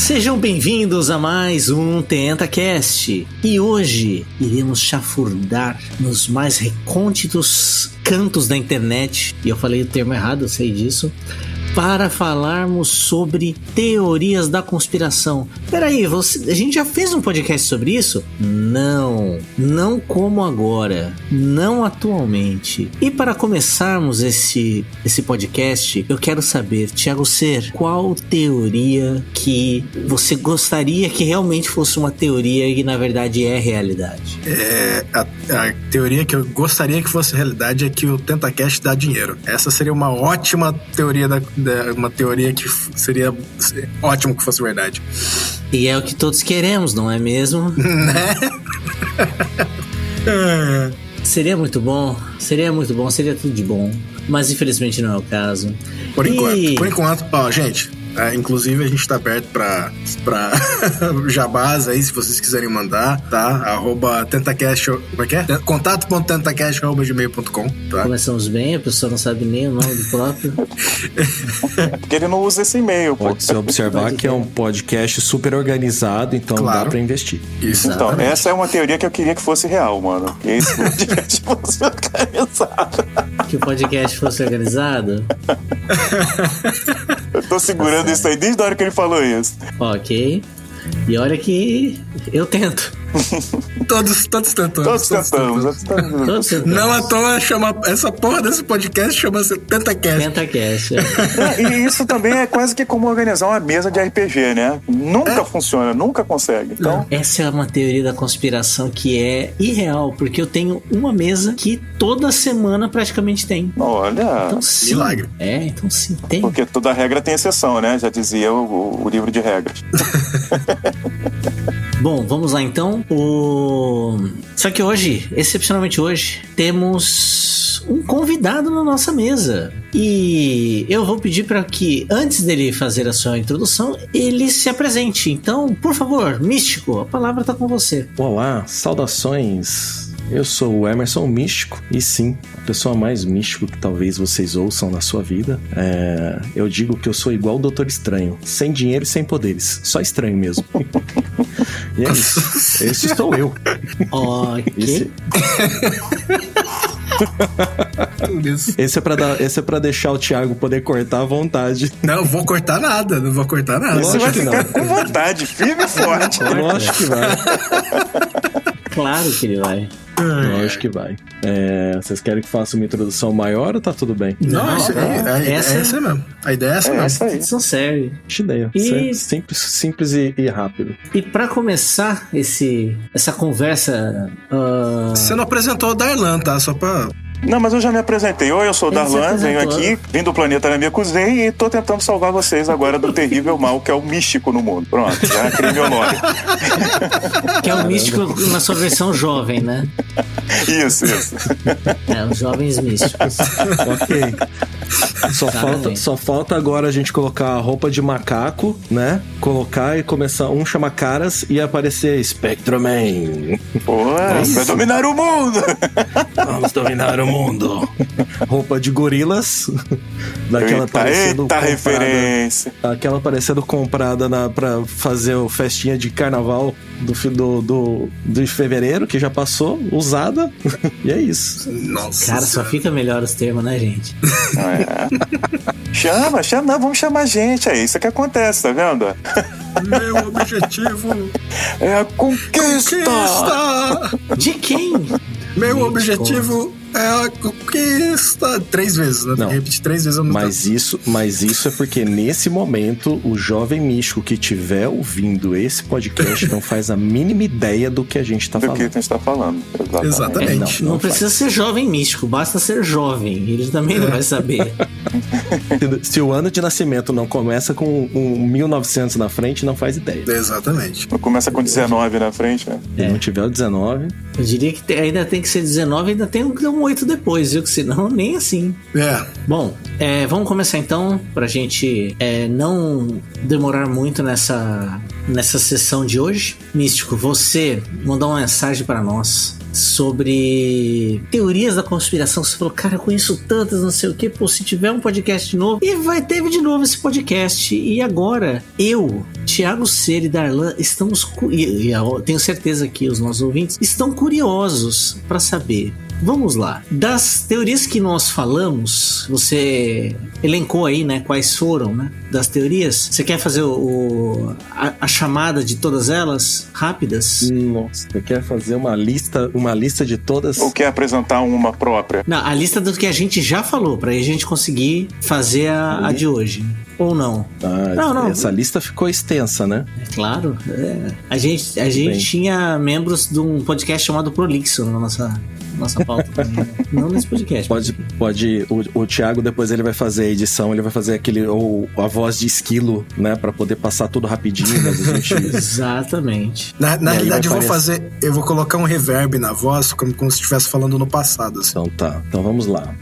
Sejam bem-vindos a mais um TentaCast. E hoje iremos chafurdar nos mais recônditos cantos da internet. E eu falei o termo errado, eu sei disso. Para falarmos sobre teorias da conspiração. Peraí, a gente já fez um podcast sobre isso? Não como agora, não atualmente. E para começarmos esse podcast, eu quero saber, Thiago Ser, qual teoria que você gostaria que realmente fosse uma teoria e na verdade é realidade? A teoria que eu gostaria que fosse realidade é que o TentaCast dá dinheiro. Essa seria uma ótima teoria uma teoria que seria ótimo que fosse verdade. E é o que todos queremos, não é mesmo? Né? Seria muito bom, seria tudo de bom. Mas infelizmente não é o caso. Por enquanto, ó, gente, inclusive a gente tá aberto pra jabás aí, se vocês quiserem mandar, tá? @tentacast, como é que é? contato.tentacast@gmail.com, tá? Começamos bem, a pessoa não sabe nem o nome do próprio. Porque ele não usa esse e-mail, pô. Pode-se observar que é um podcast super organizado, então claro, dá pra investir. Isso. Então, essa é uma teoria que eu queria que fosse real, mano. Que esse podcast fosse organizado. Que o podcast fosse organizado? Eu tô segurando isso aí desde a hora que ele falou isso. Ok. E olha que eu tento. Todos tentamos. Todos tentamos. Não à toa essa porra desse podcast chama-se TentaCast. TentaCast. E isso também é quase que como organizar uma mesa de RPG, né? Nunca funciona, nunca consegue. Então, essa é uma teoria da conspiração que é irreal, porque eu tenho uma mesa que toda semana praticamente tem. olha. Então sim. Milagre. Então sim, tem. Porque toda regra tem exceção, né? Já dizia o livro de regras. Bom, vamos lá então. Só que hoje, excepcionalmente hoje, temos um convidado na nossa mesa. E eu vou pedir para que, antes dele fazer a sua introdução, ele se apresente. Então, por favor, Místico, a palavra está com você. Olá, saudações. Eu sou o Emerson Místico, e sim, a pessoa mais místico que talvez vocês ouçam na sua vida. Eu digo que eu sou igual o Doutor Estranho, sem dinheiro e sem poderes, só estranho mesmo. E é isso, esse sou eu. Ok. Esse é pra deixar o Thiago poder cortar à vontade. Não vou cortar nada, Você vai ficar com vontade, firme e forte. Lógico que vai. Claro que ele vai. Lógico que vai. Vocês querem que faça uma introdução maior ou tá tudo bem? Não, essa mesmo. A ideia é essa mesmo. Essa aí. Isso serve. Ideia. E... Simples e rápido. E pra começar essa conversa... Você não apresentou o Darlan, tá? Só pra... Não, mas eu já me apresentei. Oi, eu sou o Ele se Darlan, venho apresentou. aqui, vim do planeta na minha cozinha e tô tentando salvar vocês agora do terrível mal que é o místico no mundo. Pronto, já criei meu nome. Que é o Místico na sua versão jovem, né? Isso. Os jovens místicos. Ok. Só falta agora a gente colocar a roupa de macaco, né? Colocar e começar chamar caras e aparecer Spectroman. Pô, vai dominar o mundo! Vamos dominar o mundo. Roupa de gorilas. Daquela Eita referência. Aquela parecendo comprada pra fazer a festinha de carnaval de fevereiro, que já passou, usada. E é isso. Nossa. Cara, só fica melhor os termos, né, gente? Chama, não, vamos chamar a gente, é isso que acontece, tá vendo? Meu objetivo é a conquista! De quem? Meu objetivo é a conquista. 3 vezes, né? Não. Tem que repetir 3 vezes ao mesmo tempo. Mas isso é porque nesse momento o jovem místico que estiver ouvindo esse podcast não faz a mínima ideia do que a gente tá Do falando. que a gente tá falando. Exatamente. Não precisa ser jovem místico, basta ser jovem. Ele também não vai saber. Se o ano de nascimento não começa com 1900 na frente, não faz ideia. Exatamente. Começa com 19 na frente, né? Se não tiver o 19... Eu diria que ainda tem que ser 19 e ainda tem um 8 depois, viu? Que senão nem assim. Bom, vamos começar então, pra gente não demorar muito nessa sessão de hoje. Místico, você mandou uma mensagem pra nós sobre teorias da conspiração. Você falou, cara, eu conheço tantas, não sei o que. Pô, se tiver um podcast novo, e teve de novo esse podcast. E agora, eu, Thiago Cera e Darlan, estamos, e eu tenho certeza que os nossos ouvintes estão curiosos para saber. Vamos lá. Das teorias que nós falamos, você elencou aí, né, quais foram, né, das teorias. Você quer fazer a chamada de todas elas, rápidas? Nossa, você quer fazer uma lista de todas? Ou quer apresentar uma própria? Não, a lista do que a gente já falou, pra aí a gente conseguir fazer a de hoje. Ou não? Não. Essa lista ficou extensa, né? É claro. A gente tinha membros de um podcast chamado Prolixo na nossa pauta também. Não nesse podcast. Pode o Thiago, depois ele vai fazer a edição, ele vai fazer a voz de esquilo, né? Pra poder passar tudo rapidinho, mas a gente... Exatamente. Na realidade, eu vou colocar um reverb na voz, como se estivesse falando no passado. Assim. Então tá. Então vamos lá.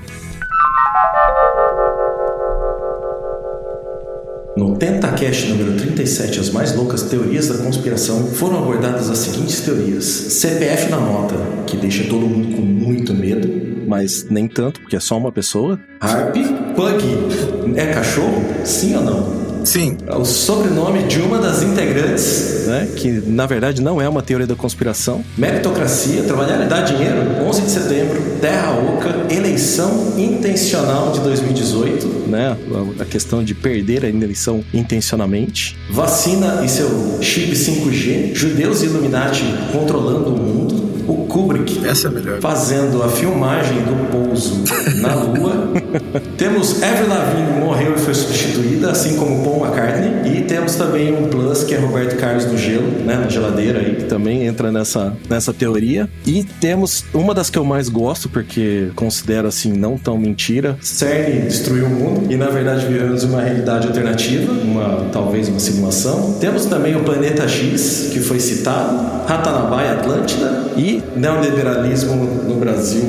No TentaCast número 37, as mais loucas teorias da conspiração, foram abordadas as seguintes teorias. CPF na nota, que deixa todo mundo com muito medo, mas nem tanto, porque é só uma pessoa. Harp, Pug, é cachorro? Sim ou não? Sim. O sobrenome de uma das integrantes, né, que na verdade não é uma teoria da conspiração. Meritocracia, trabalhar e dar dinheiro, 11 de setembro, Terra Oca, eleição intencional de 2018, né, a questão de perder a eleição intencionalmente. Vacina e seu chip 5G, judeus e Illuminati controlando o mundo. O Kubrick, essa é a melhor, fazendo a filmagem do pouso na Lua. Temos Avril Lavigne morreu e foi substituída, assim como Paul McCartney. E temos também um plus, que é Roberto Carlos no gelo, né, na geladeira aí, que também entra nessa teoria. E temos uma das que eu mais gosto, porque considero assim não tão mentira. CERN destruiu o mundo e na verdade vivemos uma realidade alternativa, talvez uma simulação. Temos também o Planeta X, que foi citado, Ratanabá e Atlântida, e neoliberalismo no Brasil,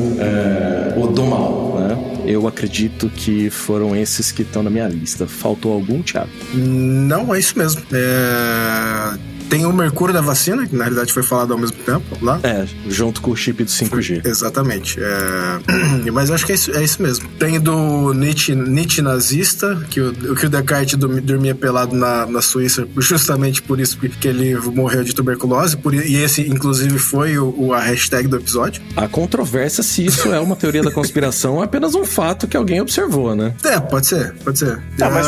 o do mal, né? Eu acredito que foram esses que estão na minha lista. Faltou algum, Thiago? Não, é isso mesmo. Tem o Mercúrio da vacina, que na realidade foi falado ao mesmo tempo lá. Junto com o chip do 5G. Exatamente. Mas acho que é isso mesmo. Tem do Nietzsche nazista, que o Descartes dormia pelado na Suíça, justamente por isso que ele morreu de tuberculose. E esse, inclusive, foi a hashtag do episódio. Há controvérsia se isso é uma teoria da conspiração ou apenas um fato que alguém observou, né? Pode ser. Mas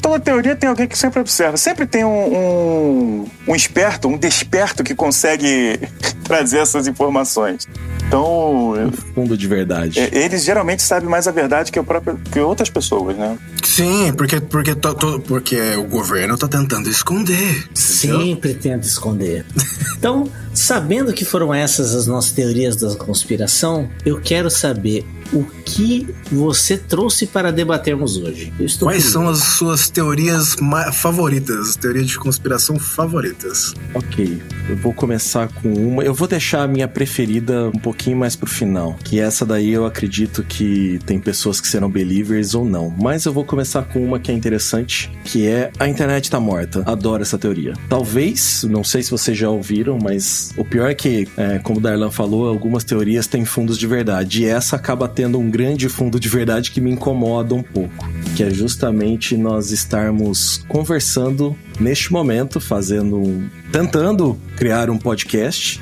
toda teoria tem alguém que sempre observa. Sempre tem um esperto, um desperto que consegue trazer essas informações. Então... fundo de verdade. Eles geralmente sabem mais a verdade que outras pessoas, né? Sim, porque o governo tá tentando esconder. Sempre tenta esconder. Então, sabendo que foram essas as nossas teorias da conspiração, eu quero saber o que você trouxe para debatermos hoje. Quais são as suas teorias favoritas? As teorias de conspiração favoritas? Ok, eu vou começar com uma. Eu vou deixar a minha preferida um pouquinho mais pro final, que essa daí eu acredito que tem pessoas que serão believers ou não. Mas eu vou começar com uma que é interessante, que é a internet tá morta. Adoro essa teoria. Talvez, não sei se vocês já ouviram, mas o pior é que, como o Darlan falou, algumas teorias têm fundos de verdade. E essa acaba tendo um grande fundo de verdade que me incomoda um pouco, que é justamente nós estarmos conversando neste momento, tentando criar um podcast,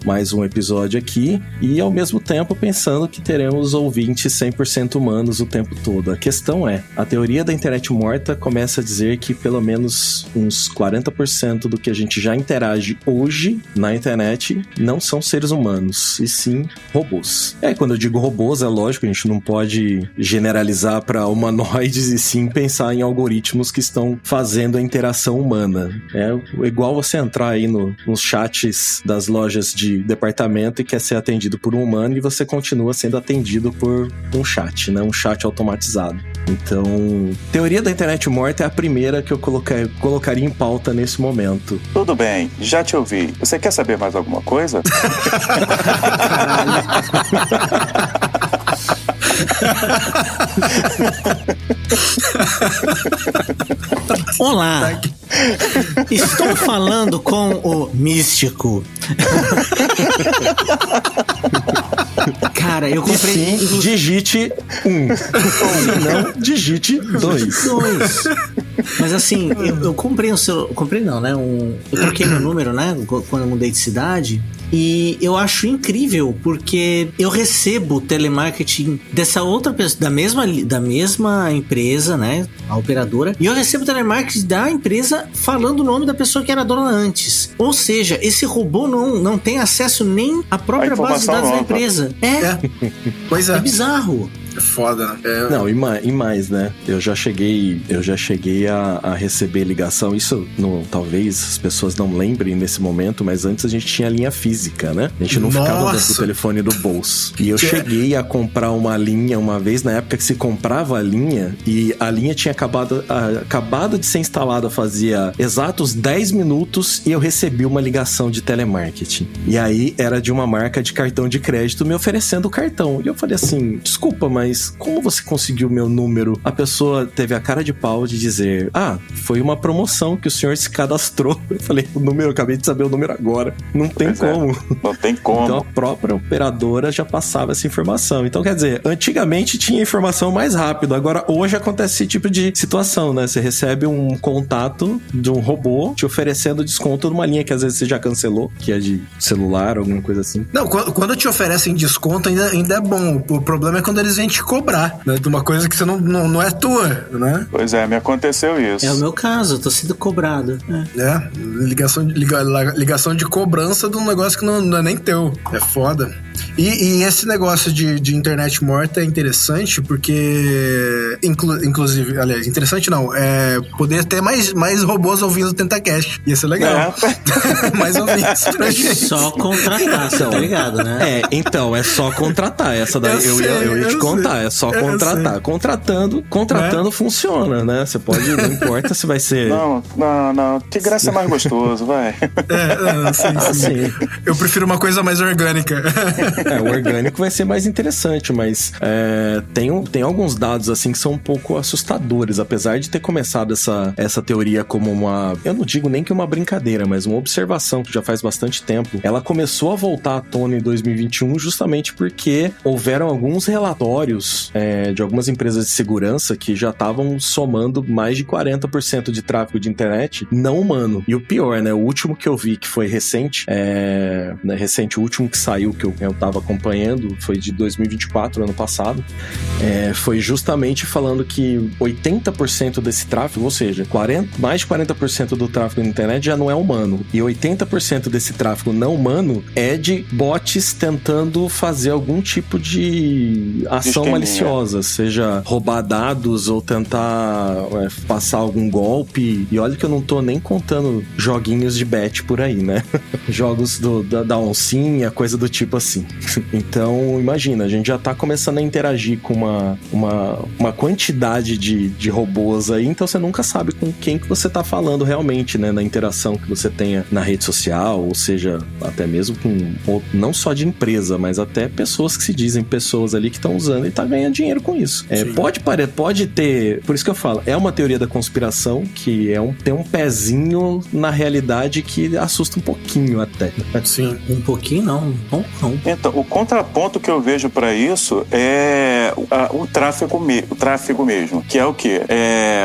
mais um episódio aqui, e ao mesmo tempo pensando que teremos ouvintes 100% humanos o tempo todo. A questão é, a teoria da internet morta começa a dizer que pelo menos uns 40% do que a gente já interage hoje na internet não são seres humanos, e sim robôs. Quando eu digo robôs, é lógico, a gente não pode generalizar para humanoides e sim pensar em algoritmos que estão fazendo a interação humana. É igual você entrar aí nos chats das lojas de departamento e quer ser atendido por um humano e você continua sendo atendido por um chat, né? Um chat automatizado. Então, teoria da internet morta é a primeira que eu colocaria em pauta nesse momento. Tudo bem, já te ouvi. Você quer saber mais alguma coisa? Olá, Estou falando com o místico. Cara, eu comprei... E sim, digite 1. Se não, digite 2. Mas assim, eu comprei um celular... Comprei não, né? Eu troquei meu número, né? Quando eu mudei de cidade. E eu acho incrível, porque eu recebo telemarketing dessa outra pessoa, da mesma empresa, né? A operadora. E eu recebo telemarketing da empresa falando o nome da pessoa que era dona antes. Ou seja, esse robô não tem acesso nem à própria base de dados da empresa. Pois é. É bizarro. É foda, né? Não, e mais, né? Eu já cheguei a receber ligação. Isso, talvez as pessoas não lembrem nesse momento, mas antes a gente tinha a linha física, né? A gente não ficava dentro do telefone do bolso. E eu cheguei a comprar uma linha uma vez, na época que se comprava a linha, e a linha tinha acabado de ser instalada fazia exatos 10 minutos e eu recebi uma ligação de telemarketing. E aí era de uma marca de cartão de crédito me oferecendo o cartão. E eu falei assim, desculpa, mas como você conseguiu meu número? A pessoa teve a cara de pau de dizer, foi uma promoção que o senhor se cadastrou. Eu falei, eu acabei de saber o número agora. Não tem como. Não tem como. Então a própria operadora já passava essa informação. Então, quer dizer, antigamente tinha informação mais rápido. Agora, hoje acontece esse tipo de situação, né? Você recebe um contato de um robô te oferecendo desconto numa linha que às vezes você já cancelou, que é de celular, alguma coisa assim. Não, quando te oferecem desconto ainda é bom. O problema é quando eles vêm te cobrar, né? De uma coisa que você não é tua, né? Pois é, me aconteceu isso. É o meu caso, eu tô sendo cobrado. Ligação de cobrança de um negócio que não é nem teu. É foda. E esse negócio de internet morta é interessante porque, inclusive, aliás, interessante não, poder ter mais robôs ouvindo o TentaCast. Ia ser legal. Mais ouvintes pra gente. Só contratar, você tá ligado, né? Então, é só contratar. Essa daí eu ia te contar, é só contratar. Contratando funciona, né? Você pode, não importa se vai ser... Não. Que graça é mais gostoso, vai. Sim. Eu prefiro uma coisa mais orgânica. O orgânico vai ser mais interessante, mas tem alguns dados assim que são um pouco assustadores, apesar de ter começado essa teoria como eu não digo nem que uma brincadeira, mas uma observação que já faz bastante tempo. Ela começou a voltar à tona em 2021 justamente porque houveram alguns relatórios de algumas empresas de segurança que já estavam somando mais de 40% de tráfego de internet não humano. E o pior, né? O último que eu vi, que foi recente, o último que saiu, que eu tava acompanhando, foi de 2024, ano passado, foi justamente falando que 80% desse tráfego, ou seja, mais de 40% do tráfego na internet já não é humano. E 80% desse tráfego não humano é de bots tentando fazer algum tipo de ação maliciosa, seja roubar dados ou tentar passar algum golpe. E olha que eu não tô nem contando joguinhos de bet por aí, né? Jogos da oncinha, coisa do tipo assim. Então, imagina, a gente já tá começando a interagir com uma quantidade de robôs aí, então você nunca sabe com quem que você tá falando realmente, né? Na interação que você tenha na rede social, ou seja, até mesmo com não só de empresa, mas até pessoas que se dizem pessoas ali que estão usando e tá ganhando dinheiro com isso. Pode ter, por isso que eu falo, é uma teoria da conspiração que tem um pezinho na realidade que assusta um pouquinho até. Sim. Um pouquinho não. Então, o contraponto que eu vejo para isso é o tráfego mesmo, que é o quê?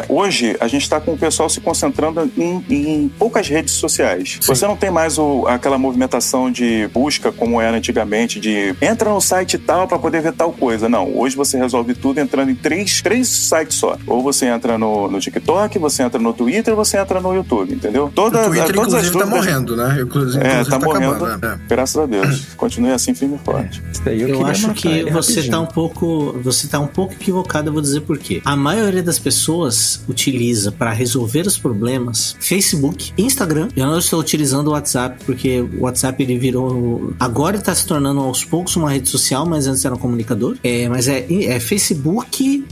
Hoje a gente está com o pessoal se concentrando em poucas redes sociais. Sim. Você não tem mais aquela movimentação de busca como era antigamente, de entra no site tal para poder ver tal coisa. Não, hoje você resolve tudo entrando em três sites só. Ou você entra no TikTok, você entra no Twitter, você entra no YouTube, entendeu? O Twitter, todas inclusive, tá morrendo, né? Inclusive tá morrendo. Acabando, né? Graças a Deus. Continue assim, firme e forte. Eu acho que você tá um pouco equivocado, eu vou dizer por quê. A maioria das pessoas utiliza para resolver os problemas Facebook, Instagram. Eu não estou utilizando o WhatsApp, porque o WhatsApp ele virou... Agora está se tornando aos poucos uma rede social, mas antes era um comunicador. Mas é Facebook,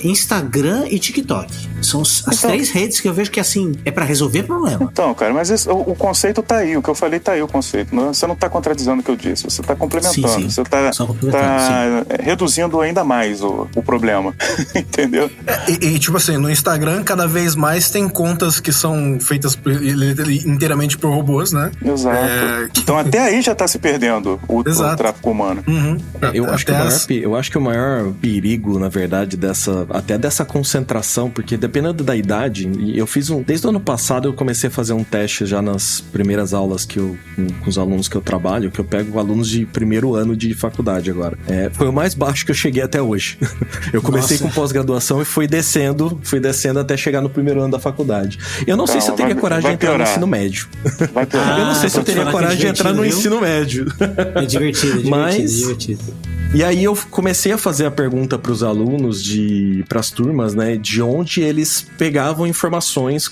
Instagram e TikTok. São as três redes que eu vejo que assim, é para resolver problema. Então, cara, mas o conceito tá aí. O que eu falei tá aí, o conceito. Você não tá contradizendo o que eu disse. Você tá complementando. Sim. Você tá reduzindo ainda mais o problema. Entendeu? E tipo assim, no Instagram, cada vez mais tem contas que são feitas inteiramente por robôs, né? Exato. Então até aí já tá se perdendo o tráfico humano. Uhum. Eu acho que o maior perigo, na verdade, dessa concentração, porque dependendo da idade, eu fiz desde o ano passado eu comecei a fazer um teste já nas primeiras aulas com os alunos que eu trabalho, que eu pego alunos de primeiro ano de faculdade agora. Foi o mais baixo que eu cheguei até hoje. Eu comecei com pós-graduação e fui descendo até chegar no primeiro ano da faculdade. Eu não sei se eu teria coragem de entrar no ensino médio. Vai piorar. Eu não sei se eu teria coragem de entrar no ensino médio. É divertido. E aí eu comecei a fazer a pergunta para os alunos, para as turmas, né, de onde eles pegavam informações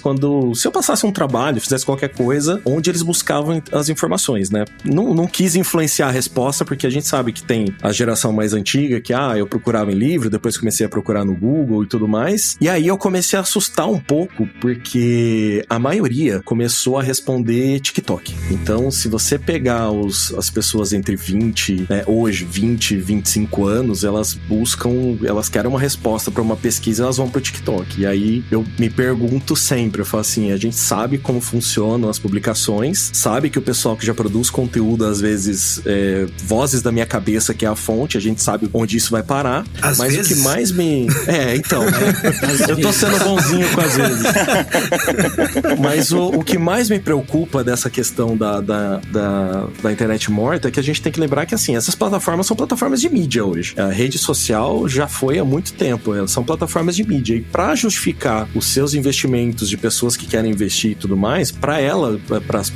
se eu passasse um trabalho, fizesse qualquer coisa, onde eles buscavam as informações, né? Não quis influenciar a resposta, porque a gente sabe que tem a geração mais antiga, que eu procurava em livro, depois comecei a procurar no Google e tudo mais. E aí eu comecei a assustar um pouco, porque a maioria começou a responder TikTok. Então, se você pegar as pessoas entre 20, né, hoje, 25 anos, elas querem uma resposta para uma pesquisa, elas vão pro TikTok. E aí eu me pergunto sempre, eu falo assim, a gente sabe como funcionam as publicações, sabe que o pessoal que já produz conteúdo, às vezes, vozes da minha cabeça, que é a fonte, a gente sabe onde isso vai parar. Às vezes? O que mais me... eu tô sendo bonzinho com às vezes. Mas o que mais me preocupa dessa questão da internet morta é que a gente tem que lembrar que, assim, essas plataformas são plataformas de mídia hoje. A rede social já foi há muito tempo, elas são plataformas de mídia. E para justificar os seus investimentos de pessoas que querem investir e tudo mais, para as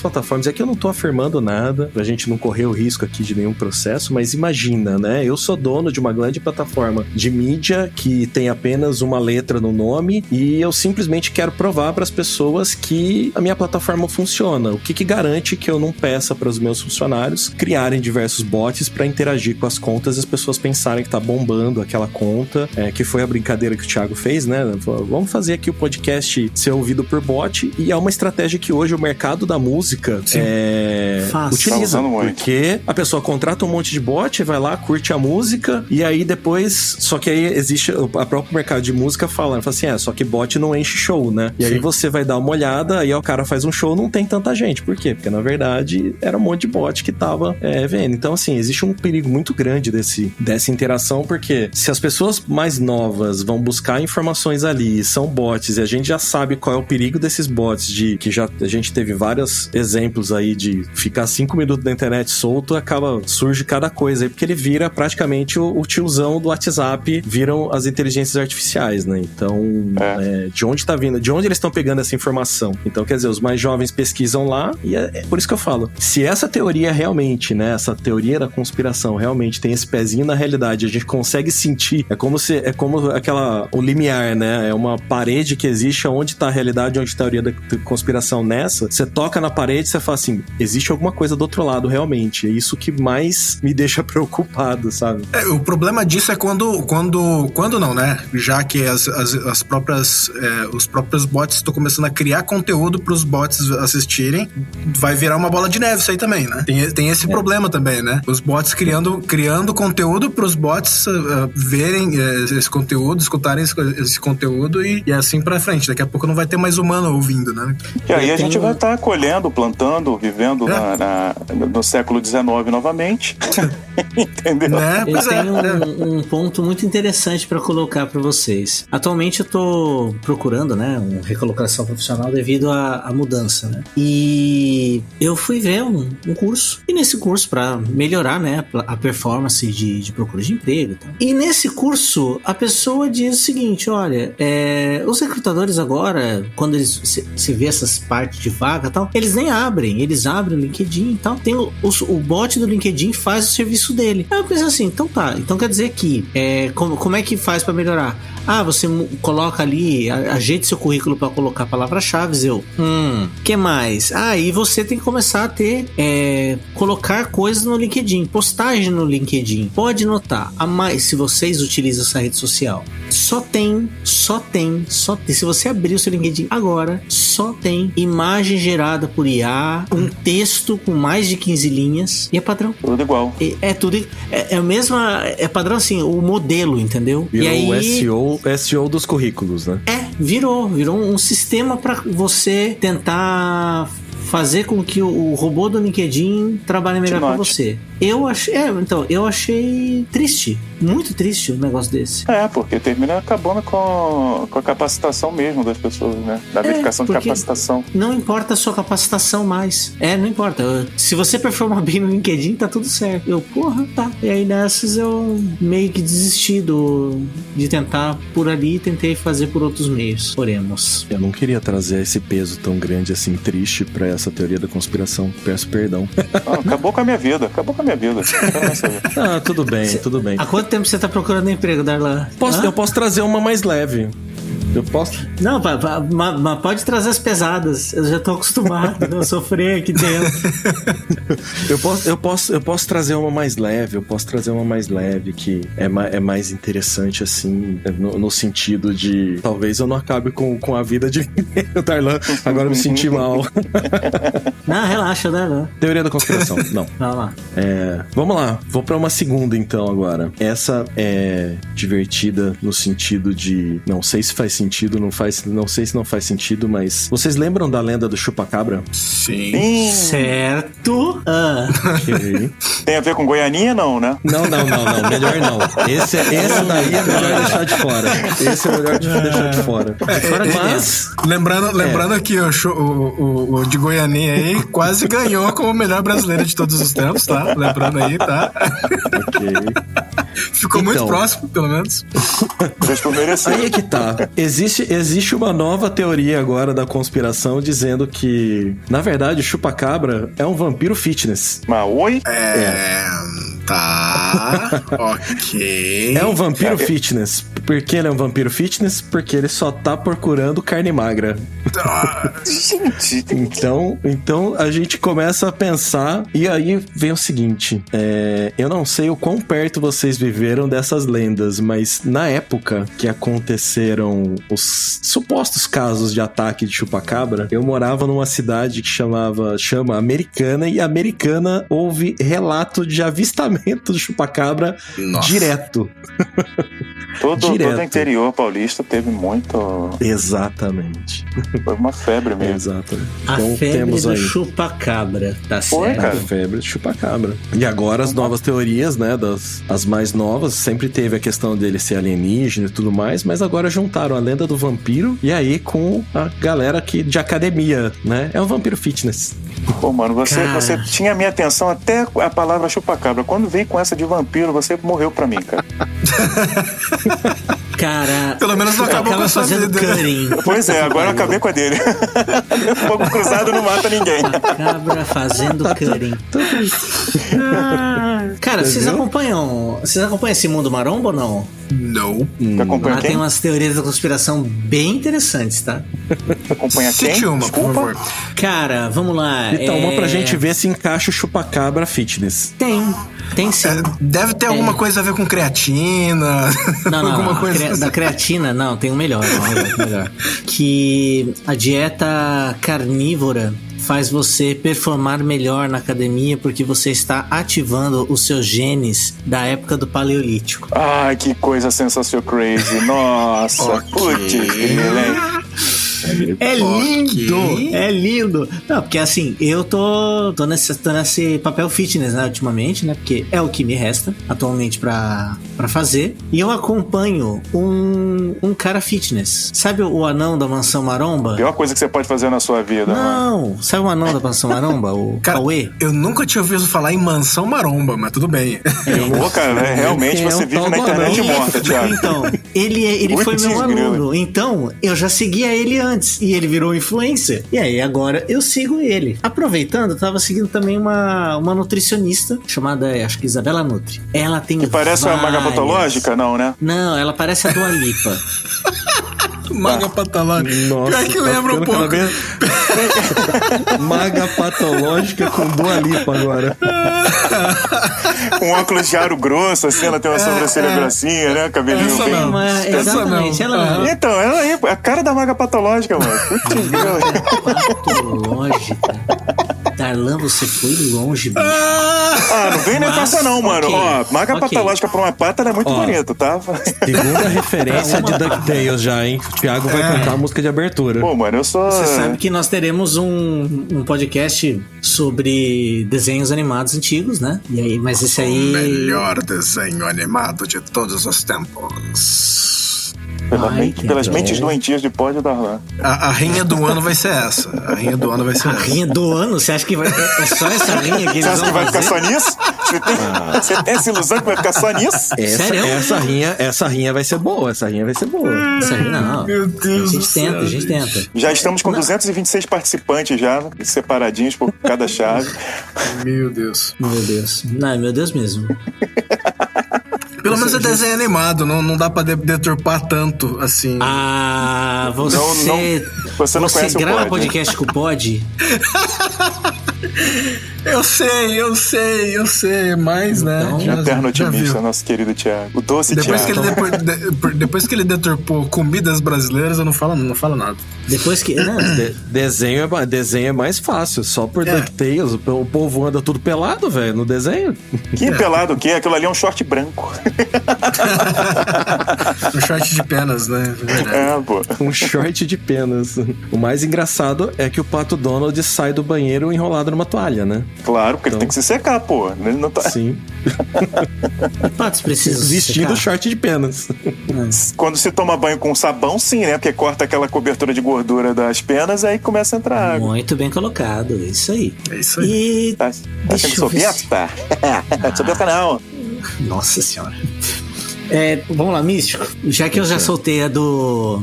plataformas, é que eu não tô afirmando nada, pra gente não correr o risco aqui de nenhum processo, mas imagina, né? Eu sou dono de uma grande plataforma de mídia que tem apenas uma letra no nome e eu simplesmente quero provar para as pessoas que a minha plataforma funciona. O que garante que eu não peça para os meus funcionários criarem diversos bots para interagir com as contas e as pessoas pensarem que tá bombando aquela conta, que foi a brincadeira que o Thiago fez, né? Vamos fazer aqui o podcast ser ouvido por bot, e é uma estratégia que hoje o mercado da música utiliza, porque a pessoa contrata um monte de bot, vai lá, curte a música, e aí depois, só que aí existe a próprio mercado de música fala assim, só que bot não enche show, né? E aí você vai dar uma olhada, aí o cara faz um show, não tem tanta gente. Por quê? Porque na verdade era um monte de bot que tava vendo. Então, assim, existe um perigo muito grande dessa interação, porque se as pessoas mais novas vão buscar informações ali, são bots, e a gente já sabe qual é o perigo desses bots, a gente teve vários exemplos aí de ficar 5 minutos na internet solto, surge cada coisa aí, porque ele vira praticamente o tiozão do WhatsApp, viram as inteligências artificiais, né? Então, de onde tá vindo, de onde eles estão pegando essa informação? Então, quer dizer, os mais jovens pesquisam lá, e é por isso que eu falo, se essa teoria realmente, né, essa teoria da conspiração realmente tem esse pezinho na realidade, a gente consegue sentir, é como o limiar, né? É uma parede que existe onde tá a realidade, onde tá a teoria da conspiração nessa, você toca na parede e você fala assim, existe alguma coisa do outro lado realmente, é isso que mais me deixa preocupado, sabe? O problema disso é quando não, né? Já que as próprias os próprios bots estão começando a criar conteúdo pros bots assistirem, vai virar uma bola de neve isso aí também, né? Tem esse problema também, né? Os bots criando conteúdo pros bots verem esse conteúdo, escutarem esse conteúdo e assim pra frente. Daqui a pouco não vai ter mais humano ouvindo, né? E aí a gente vai estar colhendo, plantando, vivendo no século XIX novamente. Entendeu? Eu tenho um ponto muito interessante para colocar para vocês. Atualmente eu tô procurando, né, uma recolocação profissional devido à mudança, né? E eu fui ver um curso. E nesse curso, para melhorar, né, a performance de procura de emprego e tal. E nesse curso, a pessoa diz o seguinte, olha, os recrutadores agora, quando eles se vê essas partes de vaga e tal, eles nem abrem, eles abrem o LinkedIn e tal. Tem o bot do LinkedIn faz o serviço dele. Aí eu pensei assim, então tá, então quer dizer que como é que faz para melhorar? Você coloca ali, ajeite seu currículo para colocar palavras-chave, que mais? E você tem que começar a colocar coisas no LinkedIn, postar imagem no LinkedIn. Pode notar, se vocês utilizam essa rede social, só tem. Se você abrir o seu LinkedIn agora, só tem imagem gerada por IA, um texto com mais de 15 linhas e é padrão. Tudo igual. É tudo. É a mesma. É padrão assim, o modelo, entendeu? Virou e aí, o SEO dos currículos, né? Virou um sistema para você tentar fazer com que o robô do LinkedIn trabalhe melhor para você. Eu achei triste, muito triste um negócio desse. Porque termina acabando com a capacitação mesmo das pessoas, né? Da verificação de capacitação. Não importa a sua capacitação mais. Não importa. Se você performar bem no LinkedIn, tá tudo certo. Tá. E aí nessas eu meio que desisti de tentar por ali e tentei fazer por outros meios. Oremos. Eu não queria trazer esse peso tão grande assim, triste, pra essa teoria da conspiração. Peço perdão. Acabou com a minha vida. Tudo bem. Há quanto tempo você tá procurando emprego, Darlan? Eu posso trazer uma mais leve. Eu posso? Não, mas pode trazer as pesadas. Eu já tô acostumado a sofrer aqui dentro. Eu posso trazer uma mais leve. Que é mais interessante, assim, no sentido de talvez eu não acabe com a vida de o Darlan. Agora eu me senti mal. Não, relaxa, Darlan. Teoria da conspiração. Não. Vamos lá. Vamos lá. Vou pra uma segunda, então, agora. Essa é divertida no sentido de... Não sei se faz sentido, não sei se não faz sentido, mas... Vocês lembram da lenda do chupacabra? Sim. Certo. Okay. Tem a ver com Goianinha, não, né? Não. Melhor não. Esse daí é melhor deixar de fora. Esse é melhor deixar de fora. Mas... Lembrando que o de Goianinha aí quase ganhou como o melhor brasileiro de todos os tempos, tá? Lembrando aí, tá? Ok. Ficou muito próximo, pelo menos. Aí é que tá. Existe uma nova teoria agora da conspiração dizendo que, na verdade, o chupacabra é um vampiro fitness. Mas oi? Tá. Ok. É um vampiro fitness. Por que ele é um vampiro fitness? Porque ele só tá procurando carne magra. Gente. Então a gente começa a pensar, e aí vem o seguinte: eu não sei o quão perto vocês viveram dessas lendas, mas na época que aconteceram os supostos casos de ataque de chupacabra, eu morava numa cidade que chama Americana, e Americana houve relato de avistamento do chupacabra direto. Todo o interior paulista teve muito... Exatamente. Foi uma febre mesmo. Exatamente. A febre do chupacabra, tá certo? Foi, cara. A febre do chupacabra. E agora as novas teorias, né, as mais novas, sempre teve a questão dele ser alienígena e tudo mais, mas agora juntaram a lenda do vampiro e aí com a galera aqui de academia, né? É um vampiro fitness. Pô, mano, você tinha a minha atenção até a palavra chupacabra. Quando veio com essa de vampiro, você morreu pra mim, cara. Cara, pelo menos não acabou com a sua fazendo vida. carinho. Pois é, agora eu acabei com a dele. Fogo cruzado não mata ninguém. Cabra fazendo carinho. Cara, vocês acompanham esse mundo maromba ou não? Não. Acompanha quem? Tem umas teorias da conspiração bem interessantes, tá? Acompanha quem? Cite uma, por favor. Cara, vamos lá. Então, uma pra gente ver se encaixa o chupacabra fitness. Tem sim. Deve ter alguma coisa a ver com creatina. Não, alguma coisa da creatina, não, tem um melhor. Que a dieta carnívora faz você performar melhor na academia porque você está ativando os seus genes da época do Paleolítico. Ai, que coisa sensacional crazy. Nossa, putz, É lindo! É lindo! Não, porque assim, eu tô nesse papel fitness, né, ultimamente, né? Porque é o que me resta atualmente pra fazer. E eu acompanho um cara fitness. Sabe o anão da Mansão Maromba? Pior coisa que você pode fazer na sua vida. Não! Mano. Sabe o anão da Mansão Maromba? O Cauê? Eu nunca tinha ouvido falar em Mansão Maromba, mas tudo bem. Pô, cara, realmente você vive na internet morta, Thiago. Então, ele foi meu aluno. Então, eu já seguia ele antes. E ele virou influencer. E aí, agora eu sigo ele. Aproveitando, eu tava seguindo também uma nutricionista chamada, acho que Isabela Nutri. Ela tem que parece uma maga patológica, não, né? Não, ela parece a Dua Lipa. Maga patológica. Nossa, Pior que lembra um pouco. Maga patológica com Dua Lipa agora. Com óculos de aro grosso, assim, ela tem uma sobrancelha grossinha, né? Cabelinho Essa bem... não. Exatamente, Essa não. ela não. Então, ela aí, a cara da maga patológica, mano. Putz, Patológica. Darlan, você foi longe, bicho. não vem nem passa não, mano. ok, Ó, maga ok. patológica pra uma pata, ela é muito bonita, tá? Segunda referência de DuckTales já, hein? O Thiago vai cantar a música de abertura. Pô, mano, eu sou... Você sabe que nós teremos um podcast sobre desenhos animados antigos, né? E aí, mas esse aí... Melhor desenho animado de todos os tempos. Pelas mentes doentias de Pod Darlan. A rinha do ano vai ser essa. A rinha do ano vai ser A essa. rinha do ano? Você acha que vai... é só essa rinha que eles Você acha vão que vai ficar fazer? só nisso? Você tem essa ilusão que vai ficar só nisso? Sério? Essa rinha vai ser boa. Essa rinha vai ser boa. Isso aí não. Meu Deus A do gente céu, tenta, a gente tenta. Já estamos com 226 participantes já, separadinhos por cada chave. Meu Deus. Meu Deus. Não, meu Deus mesmo. Pelo menos é desenho animado, não dá pra deturpar tanto assim. Ah, você... Você não conhece o grava Pod. podcast com o Pod? Eu sei, mas, né? Então, Eterno já otimista, viu. nosso querido Thiago. O doce Depois que, Thiago. depois que ele deturpou comidas brasileiras, eu não falo nada. Depois que... Não, Desenho é mais fácil. Só por DuckTales. O povo anda tudo pelado, velho, no desenho. Que pelado o quê? Aquilo ali é um short branco. Um short de penas, né? Verdade. Pô. Um short de penas. O mais engraçado é que o Pato Donald sai do banheiro enrolado numa toalha, né? Claro, porque ele tem que se secar, pô. Ele não tá... Sim. Patos precisam se Vestindo secar. short de penas. Quando se toma banho com sabão, sim, né? Porque corta aquela cobertura de gordura das penas, aí começa a entrar água. Muito bem colocado, isso aí. É isso aí. E... Tá Deixa sendo eu ver se- sovieta? Sovieta não. Nossa senhora. Vamos lá, Místico. Já que eu já soltei a do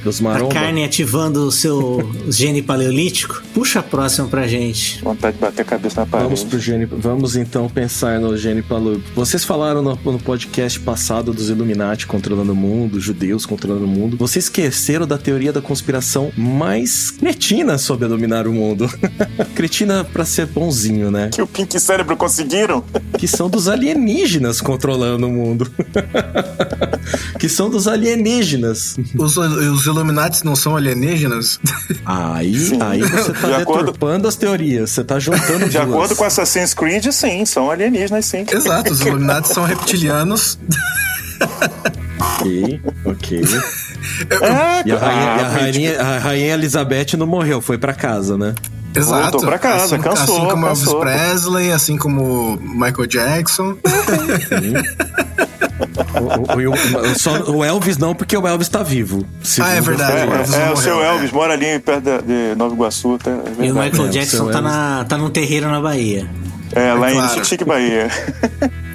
Dos a maromba. carne ativando o seu gene paleolítico, puxa a próxima pra gente. Vontade de bater a cabeça na parede. Vamos então pensar no gene paleolítico. Vocês falaram no podcast passado dos Illuminati controlando o mundo, judeus controlando o mundo. Vocês esqueceram da teoria da conspiração mais cretina sobre dominar o mundo. Cretina pra ser bonzinho, né? Que o Pink Cérebro conseguiram? Que são dos alienígenas controlando o mundo. Que são dos alienígenas. Os Illuminati não são alienígenas? Aí você tá De acordo- deturpando as teorias. Você tá juntando De acordo com Assassin's Creed, sim, são alienígenas, sim. Exato, os Illuminati são reptilianos. Ok. E a rainha Elizabeth não morreu, foi pra casa, né? Exato. Voltou pra casa, cansou, Assim como cansou. Elvis Presley, assim como Michael Jackson. O Elvis não, porque o Elvis tá vivo. É verdade. O Elvis não o morreu, seu né? Elvis mora ali perto de Nova Iguaçu, tá? É E o verdade. Michael o Jackson seu tá num terreiro na Bahia. Lá em claro. Chique-Chique, Bahia.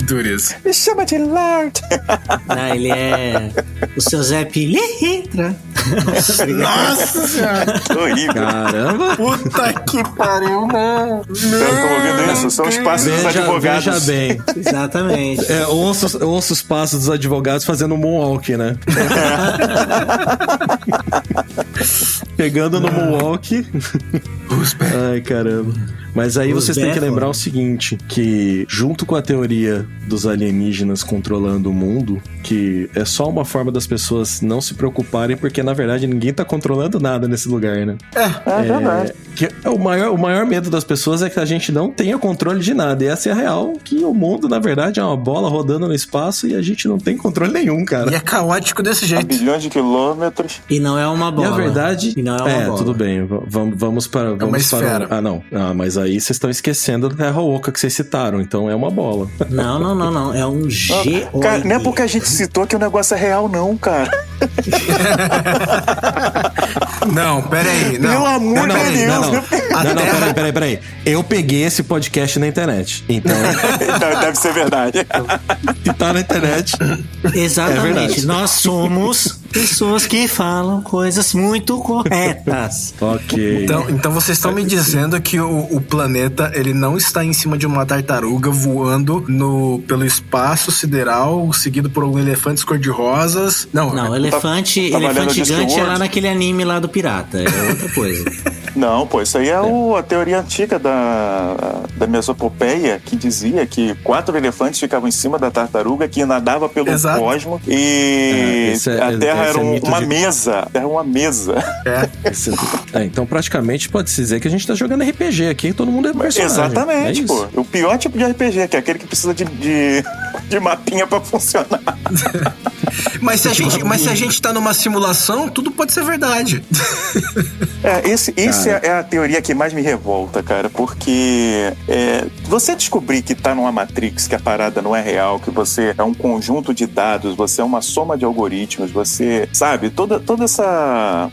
Dureza. Me chama de Lord. Ah, ele é o seu Zé Pilintra. Nossa senhora. Horrível. Caramba! Puta que pariu, não. Estão ouvindo isso? São os passos dos advogados. Veja bem. Exatamente. Ouço os passos dos advogados fazendo um moonwalk, né? Pegando no moonwalk. Ai, caramba. Mas aí Os vocês têm que Bethel. lembrar o seguinte, que junto com a teoria dos alienígenas controlando o mundo, que é só uma forma das pessoas não se preocuparem, porque na verdade ninguém tá controlando nada nesse lugar, né? É verdade. Que o maior medo das pessoas é que a gente não tenha controle de nada. E essa é a real, que o mundo, na verdade, é uma bola rodando no espaço e a gente não tem controle nenhum, cara. E é caótico desse A jeito. bilhões de quilômetros. E não é uma E bola. a verdade... E não é uma bola. tudo bem. Vamos para... uma esfera. Mas aí vocês estão esquecendo da Terra Oca que vocês citaram. Então é uma bola. Não. É um G. Cara, não é porque a gente citou que o negócio é real, não, cara. Não, peraí. Não. Pelo amor de Deus. Não, peraí. Eu peguei esse podcast na internet. Então, Então, deve ser verdade. se tá na internet... É Exatamente. verdade. Nós somos Pessoas que falam coisas muito corretas. Ok. Então vocês estão me dizendo que o planeta, ele não está em cima de uma tartaruga voando pelo espaço sideral, seguido por elefantes cor-de-rosas. Não, elefante gigante é lá naquele anime lá do pirata. É outra coisa. Não, pô, isso aí é a teoria antiga da Mesopopeia, que dizia que 4 elefantes ficavam em cima da tartaruga, que nadava pelo cosmos e a Terra era uma mesa. A Terra era uma mesa. Então, praticamente, pode-se dizer que a gente tá jogando RPG aqui, todo mundo é personagem. Exatamente, pô. O pior tipo de RPG, que é aquele que precisa de mapinha pra funcionar. Mas se a gente tá numa simulação, tudo pode ser verdade. Esse é a teoria que mais me revolta, cara, porque você descobrir que tá numa Matrix, que a parada não é real, que você é um conjunto de dados, você é uma soma de algoritmos, você, sabe, toda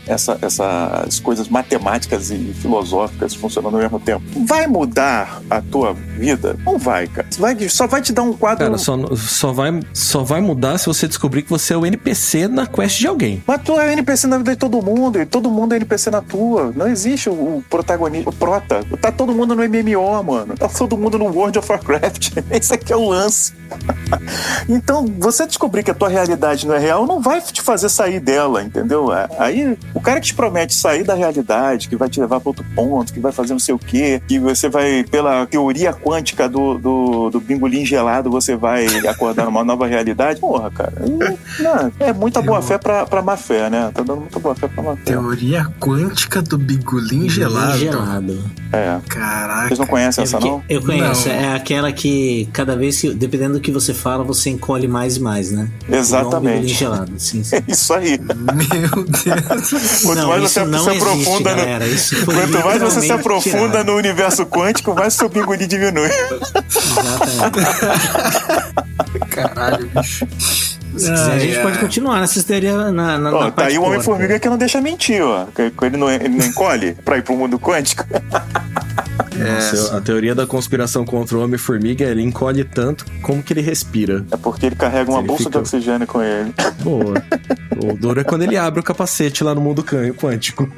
essas coisas matemáticas e filosóficas funcionando ao mesmo tempo, vai mudar a tua vida? Não vai, cara. Só vai te dar um quadro... Cara, só vai mudar se você descobrir que você é o NPC na quest de alguém. Mas tu é o NPC na vida de todo mundo, e todo mundo é NPC na tua. Não existe o protagonista, o prota. Tá todo mundo no MMO, mano. Tá todo mundo no World of Warcraft. Esse aqui é o lance. Então, você descobrir que a tua realidade não é real, não vai te fazer sair dela, entendeu? Aí, o cara que te promete sair da realidade, que vai te levar para outro ponto, que vai fazer não sei o quê, que você vai, pela teoria quântica do bingolim gelado, você vai acordar numa nova realidade. Porra, cara. É muita boa fé pra má fé, né? Tá dando muita boa fé pra má fé. Teoria quântica do bingolim gelado. Caraca. Vocês não conhecem essa, não? Eu conheço. Não. É aquela que cada vez que, dependendo do que você fala, você encolhe mais e mais, né? Exatamente. Gelado. Sim. É isso aí. Meu Deus. Quanto mais você se aprofunda, galera. Quanto mais você se aprofunda no universo quântico, mais seu bingolim diminui. Exatamente. Caralho, bicho. Se quiser, a gente pode continuar nessa teoria na tá aí o Homem-Formiga que não deixa mentir, ó. Ele não encolhe pra ir pro mundo quântico. Nossa, a teoria da conspiração contra o Homem-Formiga, ele encolhe tanto como que ele respira. É porque ele carrega uma bolsa de oxigênio com ele. Boa. O duro é quando ele abre o capacete lá no mundo quântico.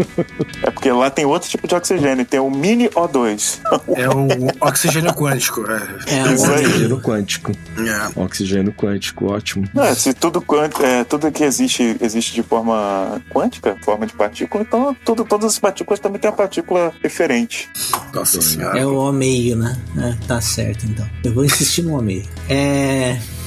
É porque lá tem outro tipo de oxigênio, tem o mini O2. É o oxigênio quântico. O oxigênio quântico. Oxigênio quântico, ótimo. Se tudo que existe de forma quântica, forma de partícula, então todas as partículas também têm uma partícula diferente. Nossa senhora. É o O meio, né? Tá certo, então. Eu vou insistir no O meio.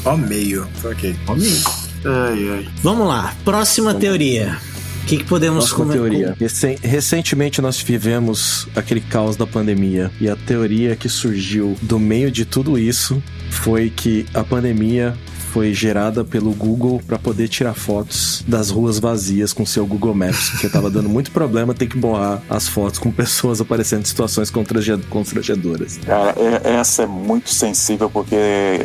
O meio. Ok. O meio. Ai. Vamos lá. Próxima teoria. O que podemos teoria? Recentemente nós vivemos aquele caos da pandemia. E a teoria que surgiu do meio de tudo isso foi que a pandemia foi gerada pelo Google para poder tirar fotos das ruas vazias com seu Google Maps, porque tava dando muito problema ter que borrar as fotos com pessoas aparecendo em situações constrangedoras. Cara, essa é muito sensível porque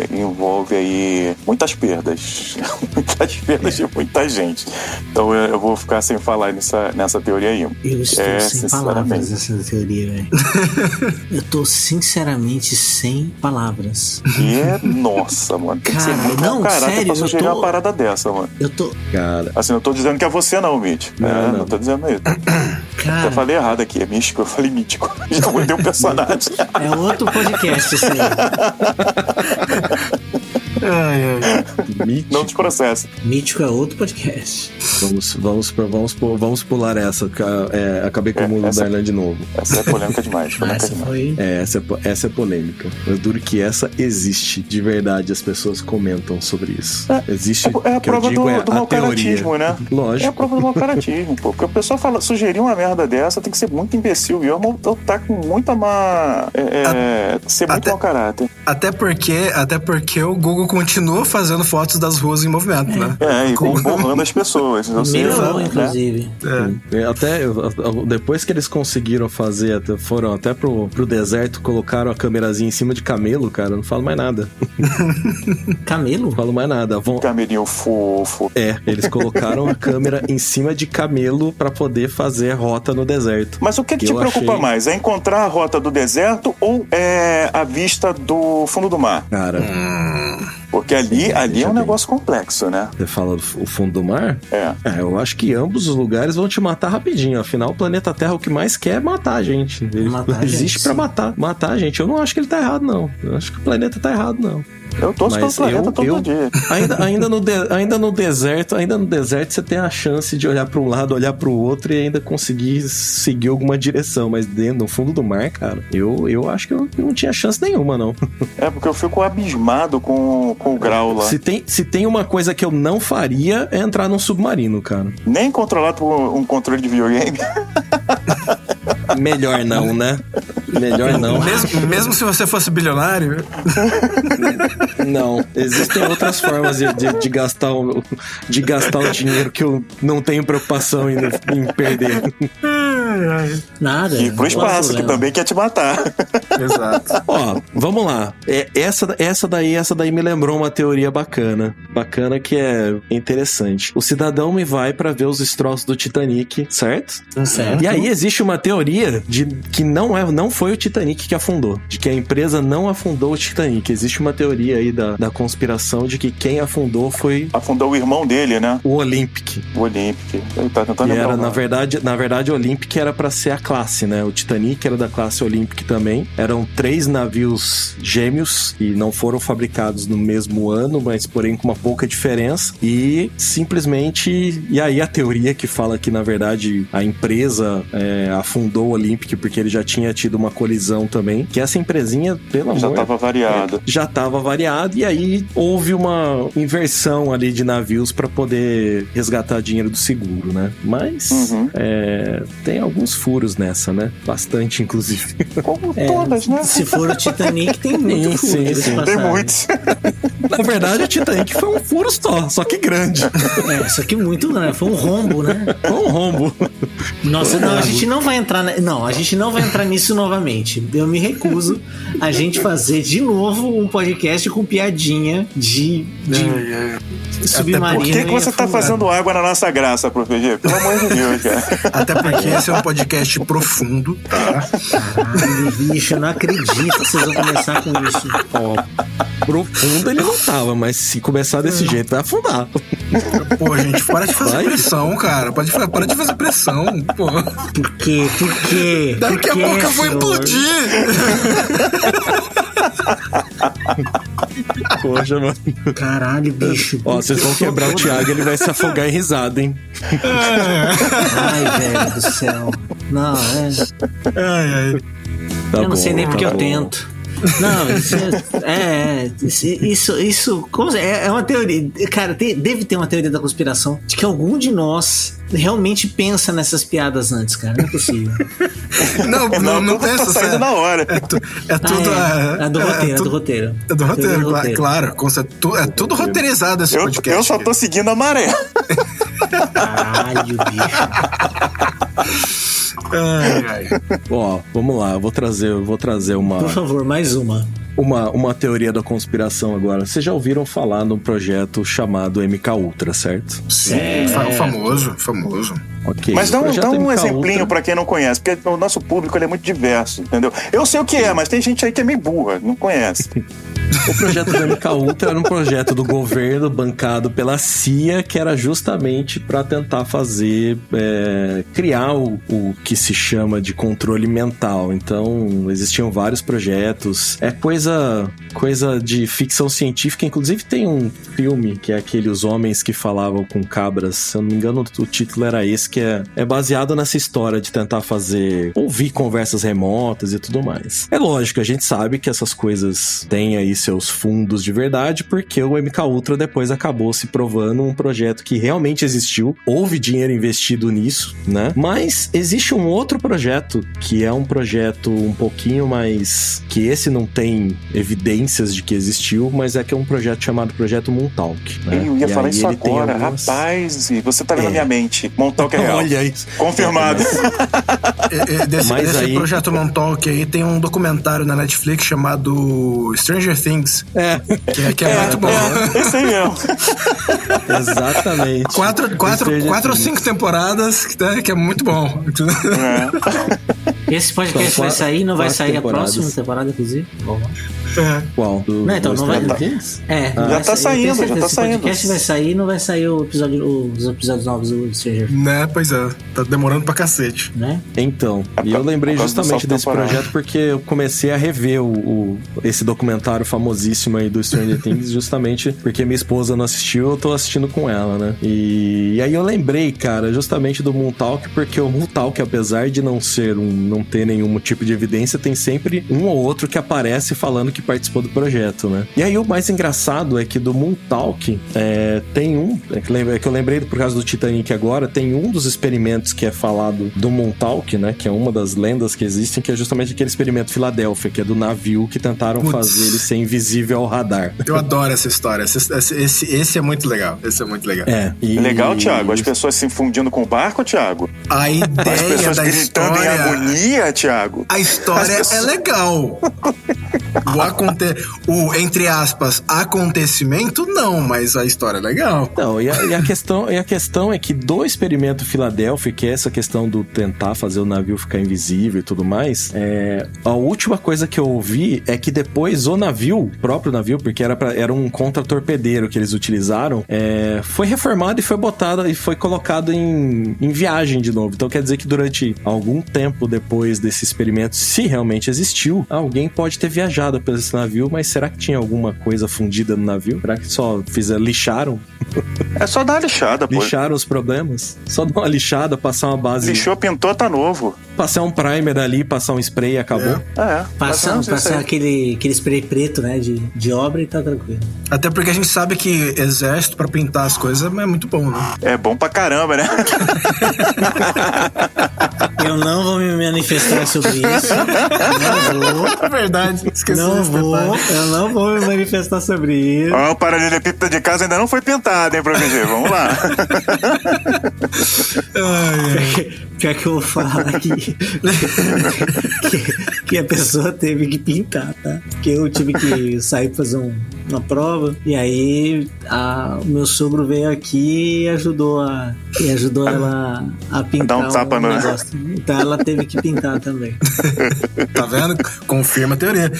envolve aí muitas perdas. Muitas perdas de muita gente. Então eu vou ficar sem falar nessa teoria aí. Eu estou sem palavras nessa teoria, velho. Eu tô sinceramente sem palavras. Nossa, mano. Tem que ser muito sério, pra sugerir uma parada dessa, mano. Cara. Assim, não tô dizendo que é você não, Mitch. Não tô dizendo isso. Cara. Eu falei errado aqui, é místico, eu falei mítico. Já mudei o personagem. É outro podcast, isso aí. Mítico. Não te processa. Mítico é outro podcast. Vamos pular essa. Acabei com o mundo da Irlanda de novo. Essa é polêmica demais. Essa é polêmica. Eu duro que essa existe. De verdade, as pessoas comentam sobre isso. Existe. É a prova do mau caratismo, né? Lógico. É a prova do mau caratismo, pô. Porque o pessoal sugerir uma merda dessa tem que ser muito imbecil, viu? Tá com muita má. Ser muito mau caráter. Até porque o Google continua fazendo fotos das ruas em movimento, né? E borrando as pessoas. Melhorou, inclusive. Até depois que eles conseguiram fazer, foram até pro deserto, colocaram a câmerazinha em cima de camelo, cara, eu não falo mais nada. Camelo? Não falo mais nada. Camelinho fofo. Eles colocaram a câmera em cima de camelo pra poder fazer rota no deserto. Mas o que te preocupa mais? É encontrar a rota do deserto ou é a vista do fundo do mar? Cara... Porque ali é um negócio complexo, né? Você fala o fundo do mar? É. Eu acho que ambos os lugares vão te matar rapidinho. Afinal, o planeta Terra o que mais quer é matar a gente. Ele existe pra matar a gente. Eu não acho que ele tá errado, não. Eu acho que o planeta tá errado, não. Eu torço pelo planeta todo dia. Ainda no deserto você tem a chance de olhar para um lado, olhar para o outro e ainda conseguir seguir alguma direção. Mas no fundo do mar, cara, eu acho que eu não tinha chance nenhuma, não. É, porque eu fico abismado com o grau lá. Se tem uma coisa que eu não faria é entrar num submarino, cara. Nem controlar por um controle de videogame. Melhor não, né? Melhor não. Mesmo se você fosse bilionário? Não. Existem outras formas de gastar o dinheiro que eu não tenho preocupação em perder. Nada. E pro espaço, que também quer te matar. Exato. Ó, vamos lá. Essa daí me lembrou uma teoria bacana. Bacana que é interessante. O cidadão me vai pra ver os destroços do Titanic, certo? Certo. E aí existe uma teoria de que não foi o Titanic que afundou. De que a empresa não afundou o Titanic. Existe uma teoria aí da conspiração de que quem afundou foi... Afundou o irmão dele, né? O Olympic. O Olympic. Ele tá tentando lembrar. Era, na verdade, o Olympic era pra ser a classe, né? O Titanic era da classe Olympic também. Eram 3 navios gêmeos e não foram fabricados no mesmo ano, mas porém com uma pouca diferença. E simplesmente... E aí a teoria que fala que, na verdade, a empresa afundou o Olympic porque ele já tinha tido uma colisão também. Que essa empresinha, pelo amor... Já tava variada. Já tava variado. E aí houve uma inversão ali de navios pra poder resgatar dinheiro do seguro, né? Mas tem alguns furos nessa, né? Bastante, inclusive. Como todas, né? Se for o Titanic, tem muito furo. Sim. Tem muitos. Na verdade, o Titanic foi um furo só que grande. Só que muito, né? Foi um rombo, né? Foi um rombo. Nossa, não, a gente não vai entrar... Não, a gente não vai entrar nisso novamente. Eu me recuso a gente fazer de novo um podcast com piadinha de submarino. Por que você tá fazendo água na nossa graça, ProFG? Pelo amor de Deus, cara. Até porque esse é um podcast profundo, tá? Caralho, bicho, eu não acredito que vocês vão começar com isso. Profundo ele não tava, mas se começar desse jeito, vai afundar. Pô, gente, para de fazer pressão, cara. Para de fazer pressão, pô. Por quê? Daqui a pouco eu vou implodir. Poxa, mano. Caralho, bicho. Ó, vocês vão quebrar o Thiago, ele vai se afogar em risada, hein? Ai, velho do céu. Não, Ai. Tá eu não sei nem porque eu bom. tento. Não, isso é uma teoria. Cara, deve ter uma teoria da conspiração de que algum de nós realmente pensa nessas piadas antes, cara. Não é possível. Não pensa, tá saindo na hora. É tudo é do roteiro. É do roteiro, claro. É tudo roteirizado esse podcast. Eu só tô seguindo a maré. Caralho, bicho. Ai. Ó, vamos lá, eu vou trazer uma... Por favor, mais uma. Uma teoria da conspiração agora. Vocês já ouviram falar num projeto chamado MK Ultra, certo? Sim, famoso. Ok. Mas dá um exemplinho Ultra... pra quem não conhece, porque o nosso público ele é muito diverso, entendeu? Eu sei o que é, mas tem gente aí que é meio burra, não conhece. O projeto do MK Ultra era um projeto do governo bancado pela CIA, que era justamente para tentar criar o que se chama de controle mental. Então, existiam vários projetos. É coisa de ficção científica. Inclusive, tem um filme que é aquele Os Homens que Falavam com Cabras. Se eu não me engano, o título era esse, que é baseado nessa história de tentar ouvir conversas remotas e tudo mais. É lógico, a gente sabe que essas coisas têm aí seus fundos de verdade, porque o MK Ultra depois acabou se provando um projeto que realmente existiu, houve dinheiro investido nisso, né? Mas existe um outro projeto, que é um projeto um pouquinho mais... que esse não tem evidências de que existiu, mas que é um projeto chamado Projeto Montauk, né? Eu ia falar isso agora, rapaz, você tá vendo na minha mente. Montauk é real. Olha isso. Confirmado. Desse projeto Montauk aí tem um documentário na Netflix chamado Stranger Things. Que é muito bom. Esse aí mesmo. Exatamente. 4 ou 5 temporadas, que é muito bom. Esse podcast vai sair, não vai sair a próxima temporada, inclusive? Bom. Qual? Não, então não vai. Já tá saindo, já tá saindo. O podcast vai sair, não vai sair os episódios novos do Stranger Things. Né, pois é. Tá demorando pra cacete. Né? Então, e eu lembrei justamente desse projeto porque eu comecei a rever esse documentário famosíssimo aí do Stranger Things, justamente porque minha esposa não assistiu, eu tô assistindo com ela, né? E aí eu lembrei, cara, justamente do Moontalk, porque o Moontalk, apesar de não ter nenhum tipo de evidência, tem sempre um ou outro que aparece falando que participou do projeto, né? E aí o mais engraçado é que do Moontalk tem que eu lembrei por causa do Titanic agora, tem um dos experimentos que é falado do Montauk, né, que é uma das lendas que existem, que é justamente aquele experimento Filadélfia, que é do navio que tentaram fazer ele ser invisível ao radar. Eu adoro essa história. Esse é muito legal. Esse é muito legal. Legal, Thiago. As pessoas se fundindo com o barco, Thiago. A ideia as pessoas da gritando história... em agonia, Thiago. A história é legal. Entre aspas, acontecimento, não, mas a história é legal. Não, e a questão é que do experimento Filadélfia, que é essa questão do tentar fazer o navio ficar invisível e tudo mais, a última coisa que eu ouvi é que depois o próprio navio, porque era um contra-torpedeiro que eles utilizaram, foi reformado e foi botado e foi colocado em viagem de novo. Então quer dizer que durante algum tempo depois desse experimento, se realmente existiu, alguém pode ter viajado pelo esse navio, mas será que tinha alguma coisa fundida no navio? Será que só lixaram? É só dar uma lixada, pô. Lixaram os problemas? Só dar uma lixada, passar uma base... Lixou, pintou, tá novo. Passar um primer ali, passar um spray e acabou. Passar aquele spray preto, né, de obra e tá tranquilo. Até porque a gente sabe que exército pra pintar as coisas é muito bom, né? É bom pra caramba, né? Eu não vou me manifestar sobre isso. Não vou. É verdade. Esqueci eu não vou me manifestar sobre isso. Ó, o paralelepípedo de casa ainda não foi pintado, hein, ProVG? Vamos lá. Pior que eu vou falar aqui que a pessoa teve que pintar, tá? Porque eu tive que sair pra fazer uma prova e aí o meu sogro veio aqui e ajudou ela a pintar. Dá um tapa no negócio. Então ela teve que pintar também. Tá vendo? Confirma a teoria.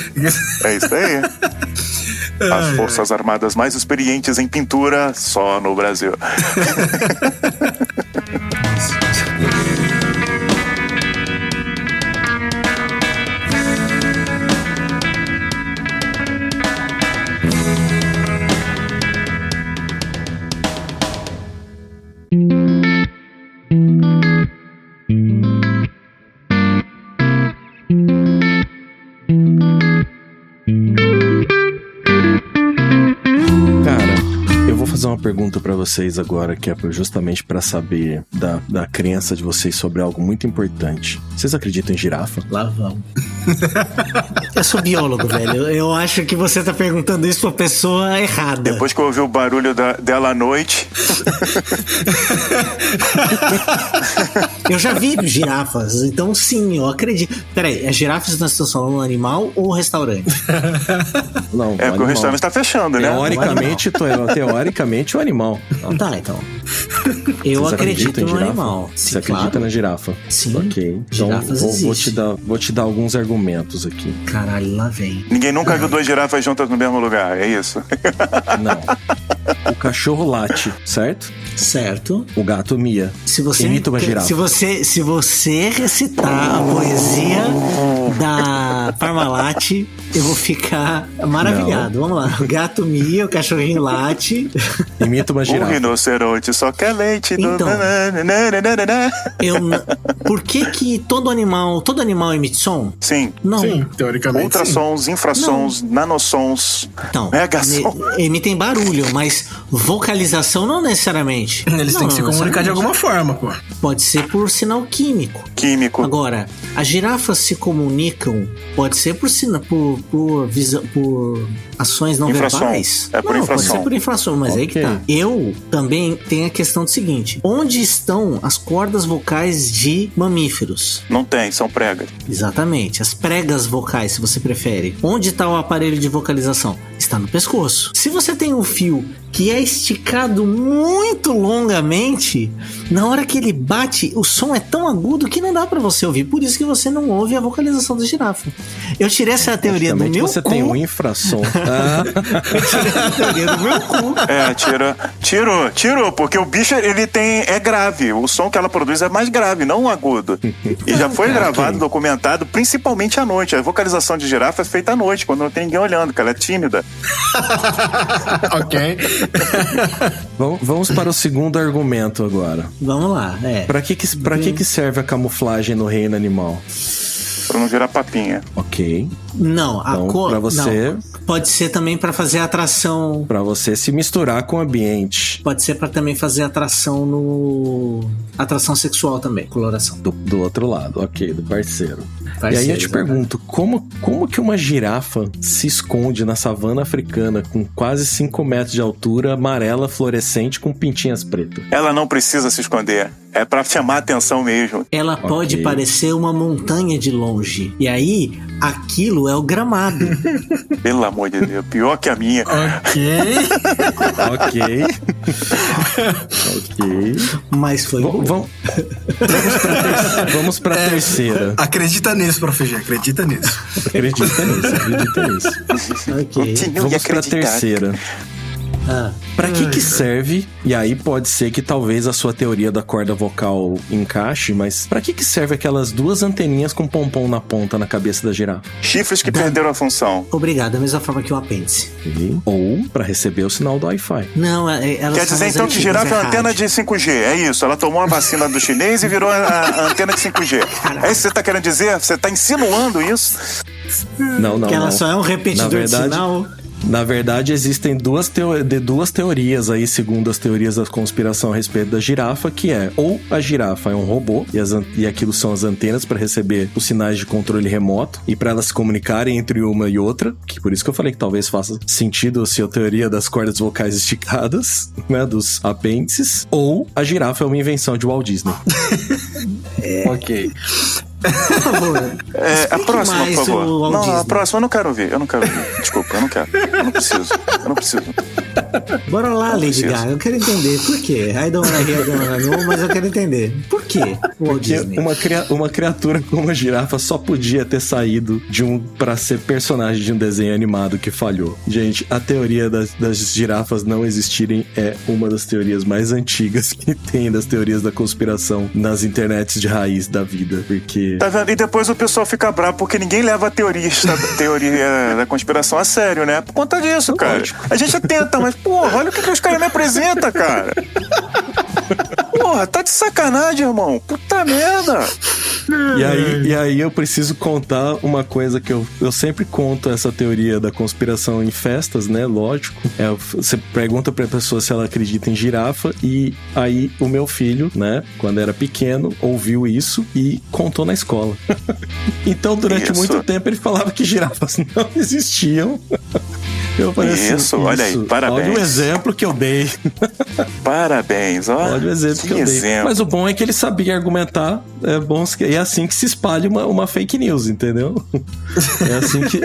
É isso aí. As Forças Armadas mais experientes em pintura só no Brasil. Uma pergunta pra vocês agora, que é justamente pra saber da crença de vocês sobre algo muito importante. Vocês acreditam em girafa? Lá vamos. Eu sou biólogo, velho. Eu acho que você tá perguntando isso pra pessoa errada. Depois que eu ouvi o barulho dela à noite. Eu já vi girafas, então sim, eu acredito. Peraí, as girafas nós estamos falando animal ou restaurante? Não, porque o restaurante tá fechando, né? Teoricamente o animal. Tá, então. Eu acredito no animal. Você acredita na girafa? Sim. Ok. Então vou te dar alguns argumentos aqui. Caralho, lá vem. Ninguém nunca viu duas girafas juntas no mesmo lugar, é isso? Não. O cachorro late, certo? Certo. O gato mia. Imita uma girafa. Se você recitar a poesia da Parmalat, eu vou ficar maravilhado. Não. Vamos lá. O gato mia, o cachorrinho late. Imita uma girafa. O rinoceronte só quer leite. Então, por que todo animal emite som? Sim. Não. Sim, teoricamente ultrassons, infrassons, nanossons, então, megasons. Emitem barulho, mas vocalização não necessariamente. Eles têm que se comunicar de alguma forma, pô. Pode ser por sinal químico. Agora, as girafas se comunicam, pode ser por ações não verbais. É por infração. Pode ser por infração, mas aí que tá. Eu também tenho a questão do seguinte: onde estão as cordas vocais de mamíferos? Não tem, são pregas. Exatamente, as pregas vocais, se você prefere. Onde está o aparelho de vocalização? Está no pescoço. Se você tem um fio que é esticado muito longamente. Na hora que ele bate, o som é tão agudo que não dá pra você ouvir. Por isso que você não ouve a vocalização da girafa. Eu tirei essa teoria do meu você cu. tem um infrassom. Eu tirei essa teoria do meu cu. Tirou, porque o bicho, ele é grave. O som que ela produz é mais grave, não agudo. E já foi gravado, documentado, principalmente à noite. A vocalização de girafa é feita à noite, quando não tem ninguém olhando, que ela é tímida. Ok. Vamos para o segundo argumento agora. Vamos lá, Pra que serve a camuflagem no reino animal? Pra não virar papinha. Ok. Não, a Então, cor... pra você... Não. Pode ser também pra fazer atração... Pra você se misturar com o ambiente. Pode ser pra também fazer atração no... Atração sexual também, coloração. Do outro lado, ok, do parceiro. E aí eu te pergunto, como que uma girafa se esconde na savana africana com quase 5 metros de altura, amarela, fluorescente, com pintinhas pretas? Ela não precisa se esconder. É pra chamar a atenção mesmo. Ela pode parecer uma montanha de longe. E aí, aquilo é o gramado. Pelo amor de Deus, pior que a minha. Ok. Mas foi bom. Vamos pra terceira. Acredita nisso, Prof. G, acredita nisso. Acredita nisso. Ok. Vamos pra terceira. Pra que serve, e aí pode ser que talvez a sua teoria da corda vocal encaixe, mas pra que serve aquelas 2 anteninhas com pompom na ponta na cabeça da girafa? Chifres que perderam a função. Obrigado, da mesma forma que o apêndice. Ou pra receber o sinal do Wi-Fi. Não, elas Quer dizer então que girafa é uma antena de 5G, é isso? Ela tomou a vacina do chinês e virou a antena de 5G. É isso que você tá querendo dizer? Você tá insinuando isso? Não. Que ela só é um repetidor de sinal. Na verdade, existem duas teorias aí, segundo as teorias da conspiração a respeito da girafa, que é ou a girafa é um robô e aquilo são as antenas para receber os sinais de controle remoto e para elas se comunicarem entre uma e outra, que por isso que eu falei que talvez faça sentido a sua teoria das cordas vocais esticadas, né, dos apêndices, ou a girafa é uma invenção de Walt Disney. Ok. Por favor. A próxima, por favor. Não, a próxima eu não quero ouvir. Desculpa, eu não quero. Eu não preciso. Bora lá, Lady Gaga. Eu quero entender. Por quê? I don't wanna hear, I don't wanna know, mas eu quero entender. Por quê? Porque uma criatura como a girafa só podia ter saído pra ser personagem de um desenho animado que falhou. Gente, a teoria das girafas não existirem é uma das teorias mais antigas que tem das teorias da conspiração nas internets de raiz da vida. Porque... Tá vendo? E depois o pessoal fica bravo porque ninguém leva a teoria da conspiração a sério, né? Por conta disso, cara. Lógico. A gente tenta, mas, porra, olha o que os caras me apresentam, cara. Porra, tá de sacanagem, irmão. Puta merda. E aí eu preciso contar uma coisa que eu sempre conto essa teoria da conspiração em festas, né? Lógico. Você pergunta pra pessoa se ela acredita em girafa e aí o meu filho, né? Quando era pequeno, ouviu isso e contou na escola. Então, durante muito tempo, ele falava que girafas não existiam. Eu falei isso, olha aí, parabéns. Olha o exemplo que eu dei. Parabéns, olha o exemplo que eu dei. Mas o bom é que ele sabia argumentar, é assim que se espalha uma fake news, entendeu?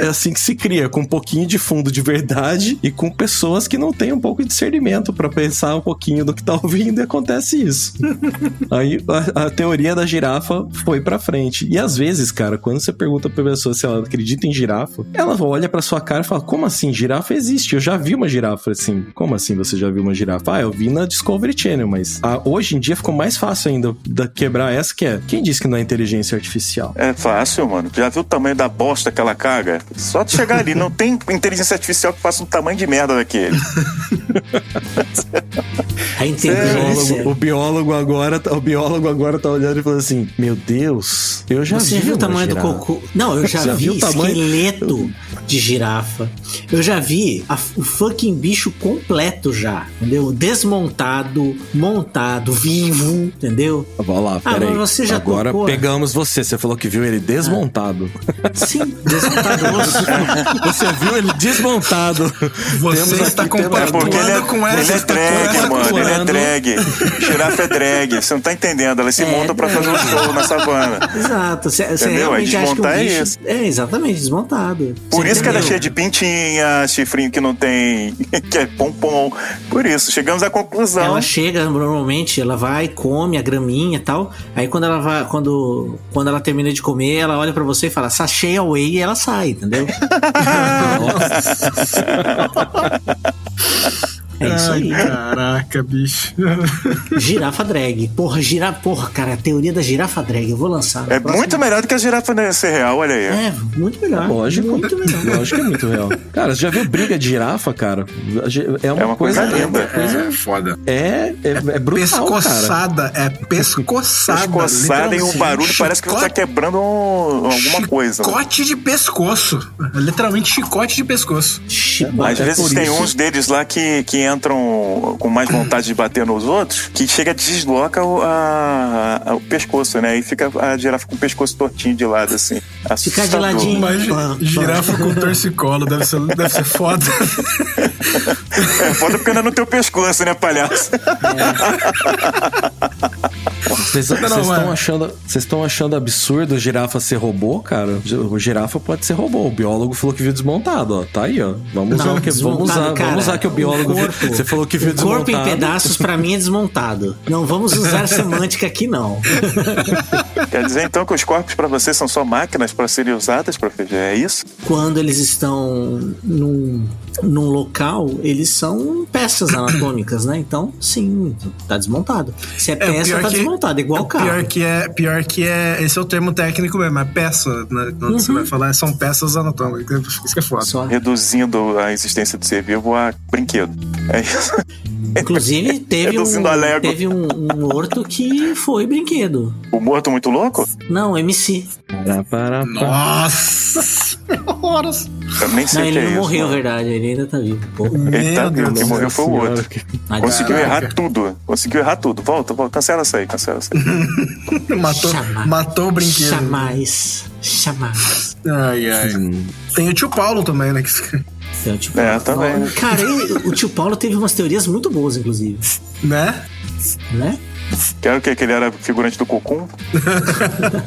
É assim que se cria, com um pouquinho de fundo de verdade e com pessoas que não têm um pouco de discernimento pra pensar um pouquinho do que tá ouvindo e acontece isso. Aí a teoria da girafa foi pra frente. E às vezes, cara, quando você pergunta pra pessoa se ela acredita em girafa, ela olha pra sua cara e fala, como assim, girafa existe? Eu já vi uma girafa assim. Como assim você já viu uma girafa? Eu vi na Discovery Channel, mas hoje em dia ficou mais fácil ainda quebrar essa que é. Quem disse que não é inteligência artificial? É fácil, mano. Já viu o tamanho da bosta que ela caga? Só de chegar ali, não tem inteligência artificial que faça um tamanho de merda daquele. A inteligência... O biólogo agora tá olhando e falando assim, meu Deus, eu já vi. Você viu o tamanho do cocô? Não, eu já vi esqueleto de girafa. Eu já vi o fucking bicho completo já, entendeu? Desmontado, montado, vivo, entendeu? Vamos lá, peraí. Você já agora tocou? Pegamos você falou que viu ele desmontado. Sim, desmontado. Você viu ele desmontado. Você está compartilhando com essa. Ele é drag, mano, ele é drag. Girafa é drag, você não tá entendendo, ela se monta pra fazer um show na savana. Exato, você realmente acha que o bicho... isso. É, exatamente, desmontado. Por isso que ela é cheia de pintinhas, chifrinho que não tem, que é pompom. Por isso, chegamos à conclusão. Ela chega, normalmente, ela vai, come a graminha e tal. Aí quando ela termina de comer, ela olha pra você e fala, sachê away, e ela sai, entendeu? É isso aí. Caraca, bicho. Girafa drag. Porra, cara, a teoria da girafa drag, eu vou lançar. É muito melhor do que a girafa ser real, olha aí. É, muito melhor. Lógico. Muito melhor. Lógico que é muito real. Cara, você já viu briga de girafa, cara? É uma coisa linda. É foda. É brutal, pescoçada, cara. É pescoçada. Pescoçada e o barulho parece que você tá quebrando alguma coisa. Chicote de pescoço. Literalmente chicote de pescoço. Às vezes tem uns deles lá que entram com mais vontade de bater nos outros, que chega, desloca o pescoço, né? E fica a girafa com o pescoço tortinho de lado, assim. Ficar de ladinho. Mas girafa com torcicolo deve ser foda. É foda porque ainda não tem o pescoço, né, palhaço? Vocês estão achando absurdo girafa ser robô, cara? O girafa pode ser robô. O biólogo falou que viu desmontado, ó. Tá aí, ó. Vamos usar que o biólogo viu. Você falou que viu desmontado. Corpo em pedaços, pra mim, é desmontado. Não vamos usar semântica aqui, não. Quer dizer, então, que os corpos pra você são só máquinas pra serem usadas, professor? É isso? Quando eles estão num local, eles são peças anatômicas, né? Então, sim, tá desmontado. Se é peça, tá desmontado, igual o carro. Pior que é... Esse é o termo técnico mesmo, é peça, né? Quando você vai falar, são peças anatômicas. Isso que é foda. Só. Reduzindo a existência do ser vivo a brinquedo. É isso. Inclusive, teve um morto que foi brinquedo. O morto muito louco? Não, MC. Nossa! Horas. Eu nem sei não, o que ele é não morreu, isso, verdade. Ele ainda tá vivo. Ele tá vivo, quem morreu foi o outro. Conseguiu errar tudo. Volta, cancela isso aí. Matou o brinquedo. Jamais. Ai. Tem o tio Paulo também, né? Também. Cara, o tio Paulo teve umas teorias muito boas, inclusive. Né? Quero o quê? Que ele era figurante do Cocum?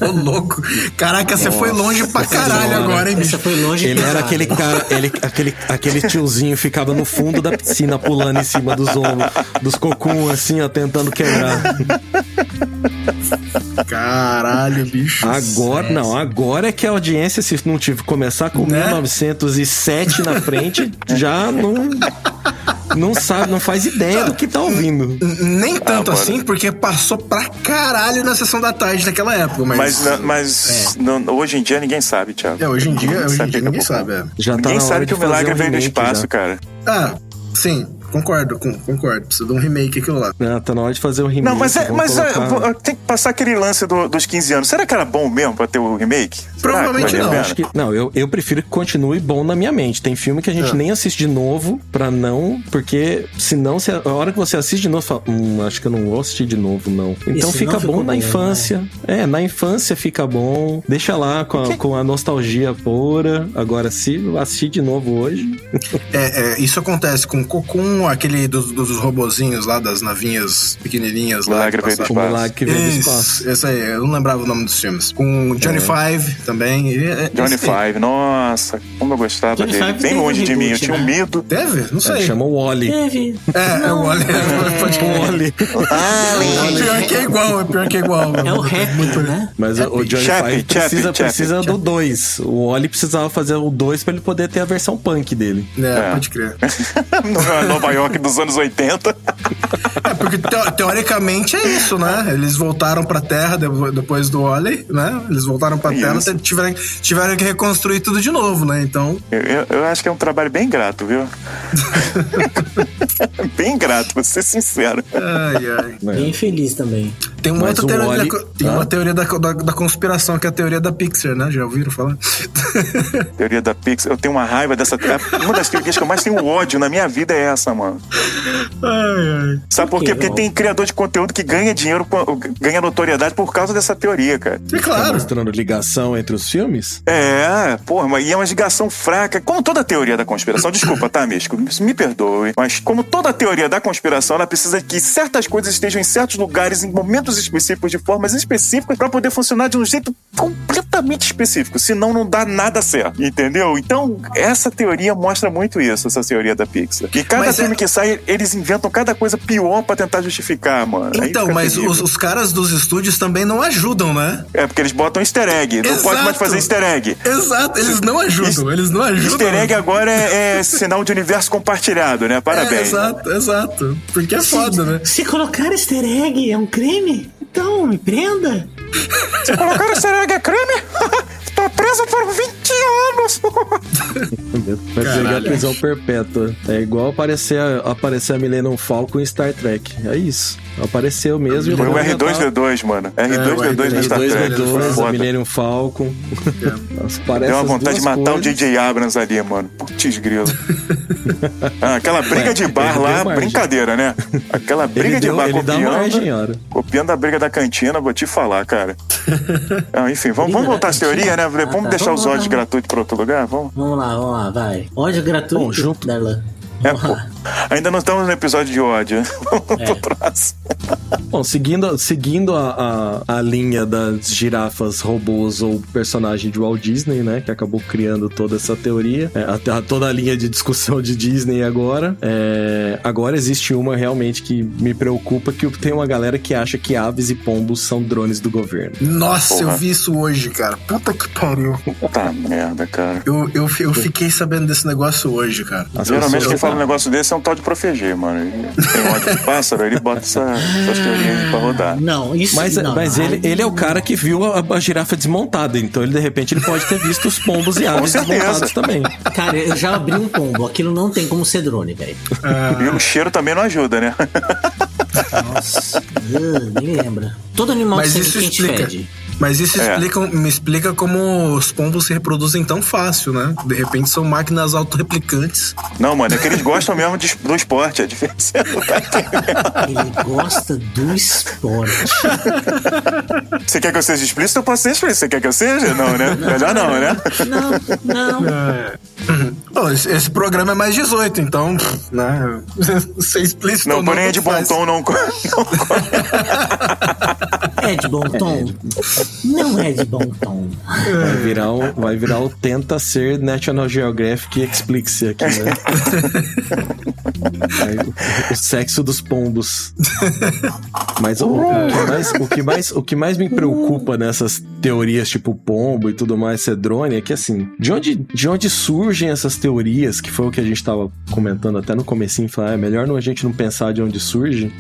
Ô, louco. Caraca, você foi longe pra caralho agora, hein, bicho? Você foi longe. Ele era aquele cara, aquele tiozinho ficava no fundo da piscina pulando em cima dos ombros, dos Cocum, assim, ó, tentando quebrar. Caralho, bicho. Agora é que a audiência, se não começar com 1907 na frente, já não sabe, não faz ideia do que tá ouvindo. Nem tanto assim, porque passou pra caralho na sessão da tarde naquela época. Mas hoje em dia ninguém sabe, Thiago. Hoje em dia ninguém sabe. Já ninguém sabe que o milagre veio do espaço, cara. Ah, sim. Concordo. Precisa de um remake aquilo lá. Tá na hora de fazer um remake. Não, mas tem que passar aquele lance dos 15 anos. Será que era bom mesmo pra ter o remake? Provavelmente não. Acho que, eu prefiro que continue bom na minha mente. Tem filme que a gente nem assiste de novo pra não... Porque senão, a hora que você assiste de novo, fala, acho que eu não vou assistir de novo, não. Então fica bom na infância. Né? Na infância fica bom. Deixa lá com a nostalgia pura. Agora, se assistir de novo hoje... Isso acontece com o Cocum, aquele dos robozinhos lá, das navinhas pequenininhas lá. Milagre veio do espaço. Milagre que veio do espaço. Esse aí, eu não lembrava o nome dos filmes. Com Johnny Five também. Johnny Five, nossa, como eu gostava Johnny dele. Five Bem longe de mim, eu tinha um né? medo. Teve? Não sei. Chama o Wally. Teve. É o Wally. Pode crer. Pior que é igual. É o rap, né? Mas o Johnny Five precisa do 2. O Wally precisava fazer o 2 pra ele poder ter a versão punk dele. Pode crer. Nova York dos anos 80. Porque teoricamente é isso, né? Eles voltaram pra Terra depois do Wall-E, né? Eles voltaram pra Terra, tiveram que reconstruir tudo de novo, né? Então... Eu acho que é um trabalho bem grato, viu? Bem grato, vou ser sincero. Ai. Bem feliz também. Tem uma outra teoria, uma teoria da conspiração, que é a teoria da Pixar, né? Já ouviram falar? Teoria da Pixar. Eu tenho uma raiva dessa... Uma das teorias que eu mais tenho ódio na minha vida é essa, mano. Ai. Sabe por quê? Porque tem criador de conteúdo que ganha dinheiro, ganha notoriedade por causa dessa teoria, cara. É claro. Tá mostrando ligação entre os filmes? E é uma ligação fraca. Como toda teoria da conspiração, desculpa, tá, Místico? Me perdoe. Mas como toda teoria da conspiração, ela precisa que certas coisas estejam em certos lugares, em momentos pontos específicos, de formas específicas, pra poder funcionar de um jeito completamente específico, senão não dá nada certo, entendeu? Então, essa teoria mostra muito isso, essa teoria da Pixar. E cada filme que sai, eles inventam cada coisa pior pra tentar justificar, mano. Então, mas os caras dos estúdios também não ajudam, né? É, porque eles botam easter egg. Não pode mais fazer easter egg. Exato, eles não ajudam. Easter egg agora é sinal de universo compartilhado, né? Parabéns. Exato. Porque é foda, né? Se colocar easter egg é um crime, então me prenda. Se colocar easter egg é crime? Tô preso por 20 anos. Vai pegar a prisão perpétua. É igual aparecer a Millennium Falcon em Star Trek. É isso. Apareceu mesmo. Foi o R2D2, mano. R2D2 no Star Trek. R2D2, a Millennium Falcon. Deu uma vontade de matar o J.J. Abrams ali, mano. Putz grilo. Aquela briga de bar lá, brincadeira, né? Aquela briga de bar copiando a briga da cantina, vou te falar, cara. Enfim, vamos voltar às teorias, né? Vamos deixar os ódios gratuitos para outro lugar? Vamos lá, vai. Ódio gratuito, Darlan. Ainda não estamos no episódio de ódio. Vamos pro próximo. Bom, seguindo a linha das girafas, robôs ou personagem de Walt Disney, né? Que acabou criando toda essa teoria. Toda a linha de discussão de Disney agora. Agora existe uma realmente que me preocupa, que tem uma galera que acha que aves e pombos são drones do governo. Nossa, eu vi isso hoje, cara. Puta que pariu. Puta merda, cara. Eu fiquei sabendo desse negócio hoje, cara. Geralmente quem fala um negócio desse é um tal de Profeger, mano. Ele tem ódio de pássaro, ele bota essas teorias pra rodar. Não, isso mas ele é o cara que viu a girafa desmontada, então ele de repente ele pode ter visto os pombos e aves desmontados também. Cara, eu já abri um pombo, aquilo não tem como ser drone, velho. E o cheiro também não ajuda, né? Nossa, nem lembra. Todo animal que quente fede. Mas isso me explica como os pombos se reproduzem tão fácil, né? De repente são máquinas autorreplicantes. Não, mano, é que eles gostam mesmo do esporte, a diferença não tá entendendo. Ele gosta do esporte. Você quer que eu seja explícito? Eu posso ser explícito. Você quer que eu seja? Não, né? Melhor não, né? Não. Bom, esse programa é mais 18, então, né? Ser explícito não, porém é de bom tom, não. É de bom tom? Não é de bom tom. Vai virar o Tenta Ser National Geographic Explique-se aqui, né? O sexo dos pombos. Mas o que mais me preocupa nessas teorias tipo pombo e tudo mais ser drone é que, assim, de onde surgem essas teorias, que foi o que a gente tava comentando até no comecinho, falar, melhor a gente não pensar de onde surge.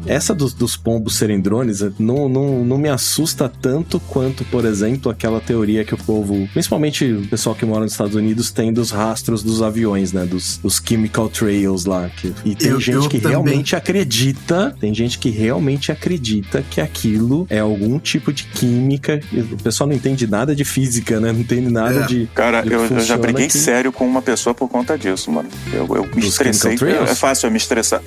Essa dos pombos serem drones não me assusta tanto quanto, por exemplo, aquela teoria que o povo, principalmente o pessoal que mora nos Estados Unidos, tem dos rastros dos aviões, né? Dos chemical trails lá. E tem gente que realmente acredita, que aquilo é algum tipo de química. O pessoal não entende nada de física, né? Não entende nada de... Cara, eu já briguei sério com uma pessoa por conta disso, mano. Eu me estressei. É fácil eu me estressar.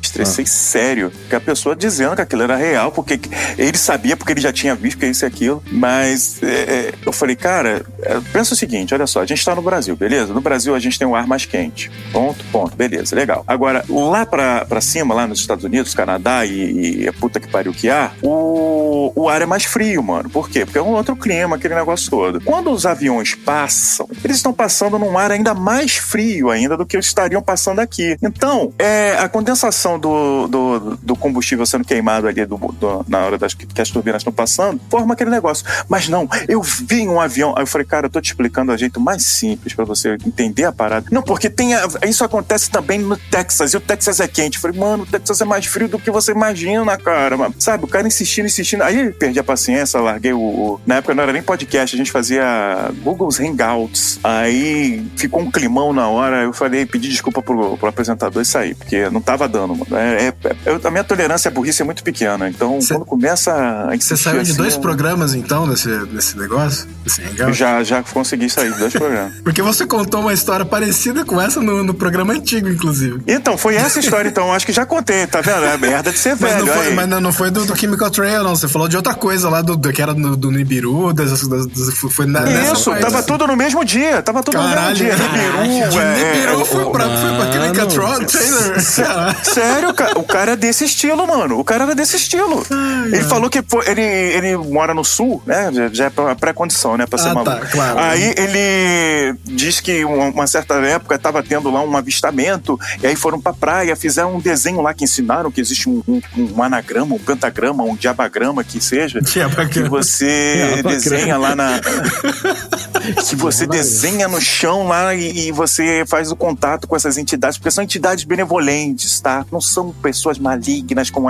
Estressei sério. Que a pessoa dizendo que aquilo era real, porque ele sabia, porque ele já tinha visto que é isso e aquilo. Mas eu falei, cara, pensa o seguinte, olha só, a gente tá no Brasil, beleza? No Brasil a gente tem um ar mais quente. Ponto. Beleza, legal. Agora, lá pra cima, lá nos Estados Unidos, Canadá e a puta que pariu que há, o ar é mais frio, mano. Por quê? Porque é um outro clima, aquele negócio todo. Quando os aviões passam, eles estão passando num ar ainda mais frio ainda do que eles estariam passando aqui. Então, a condensação do combustível sendo queimado ali na hora que as turbinas estão passando, forma aquele negócio. Mas não, eu vi um avião, aí eu falei, cara, eu tô te explicando do jeito mais simples pra você entender a parada. Não, porque isso acontece também no Texas, e o Texas é quente. Eu falei, mano, o Texas é mais frio do que você imagina, cara. Mano. Sabe, o cara insistindo. Aí eu perdi a paciência, larguei na época não era nem podcast, a gente fazia Google's Hangouts. Aí ficou um climão na hora, eu falei, pedi desculpa pro apresentador e saí, porque não tava dando, mano. A minha tolerância à burrice é muito pequena, então quando começa a insistir, você saiu de 2 programas, então, nesse negócio? Nesse Hangout? Já consegui sair de 2 programas. Porque você contou uma história parecida com essa no programa antigo, inclusive. Então, foi essa história, então, acho que já contei, tá vendo? É merda de ser velho. Mas não foi do Chemical Trail, não. Você falou falou de outra coisa lá, que era do Nibiru, foi nessa Isso, parte, tava assim. tudo no mesmo dia. Tava tudo no mesmo dia. Nibiru foi pra Clínica Trainer. Sério, o cara é desse estilo, mano. O cara era desse estilo. Ele falou que ele mora no sul, né? Já é pré-condição, né? Pra ser maluco. Tá, claro. Aí ele diz que uma certa época tava tendo lá um avistamento, e aí foram pra praia, fizeram um desenho lá que ensinaram que existe um anagrama, um pentagrama, um diabagrama, que seja, que você desenha lá que você desenha no chão lá e você faz o contato com essas entidades, porque são entidades benevolentes, tá? Não são pessoas malignas como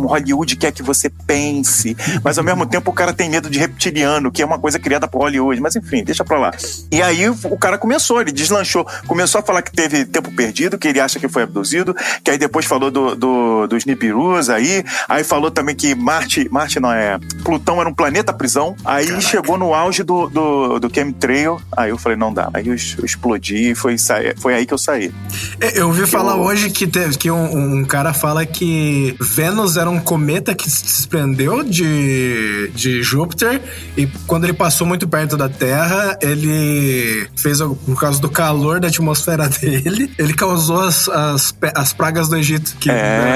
Hollywood quer que você pense, mas ao mesmo tempo o cara tem medo de reptiliano, que é uma coisa criada por Hollywood, mas enfim, deixa pra lá. E aí o cara ele deslanchou, começou a falar que teve tempo perdido, que ele acha que foi abduzido, que aí depois falou dos Nibirus aí falou também que Plutão era um planeta prisão, aí Caraca. Chegou no auge do chemtrail, aí eu falei, não dá, aí eu explodi e foi aí que eu saí. Eu ouvi falar hoje que um cara fala que Vênus era um cometa que se desprendeu de Júpiter, e quando ele passou muito perto da Terra, ele fez, por causa do calor da atmosfera dele, ele causou as pragas do Egito,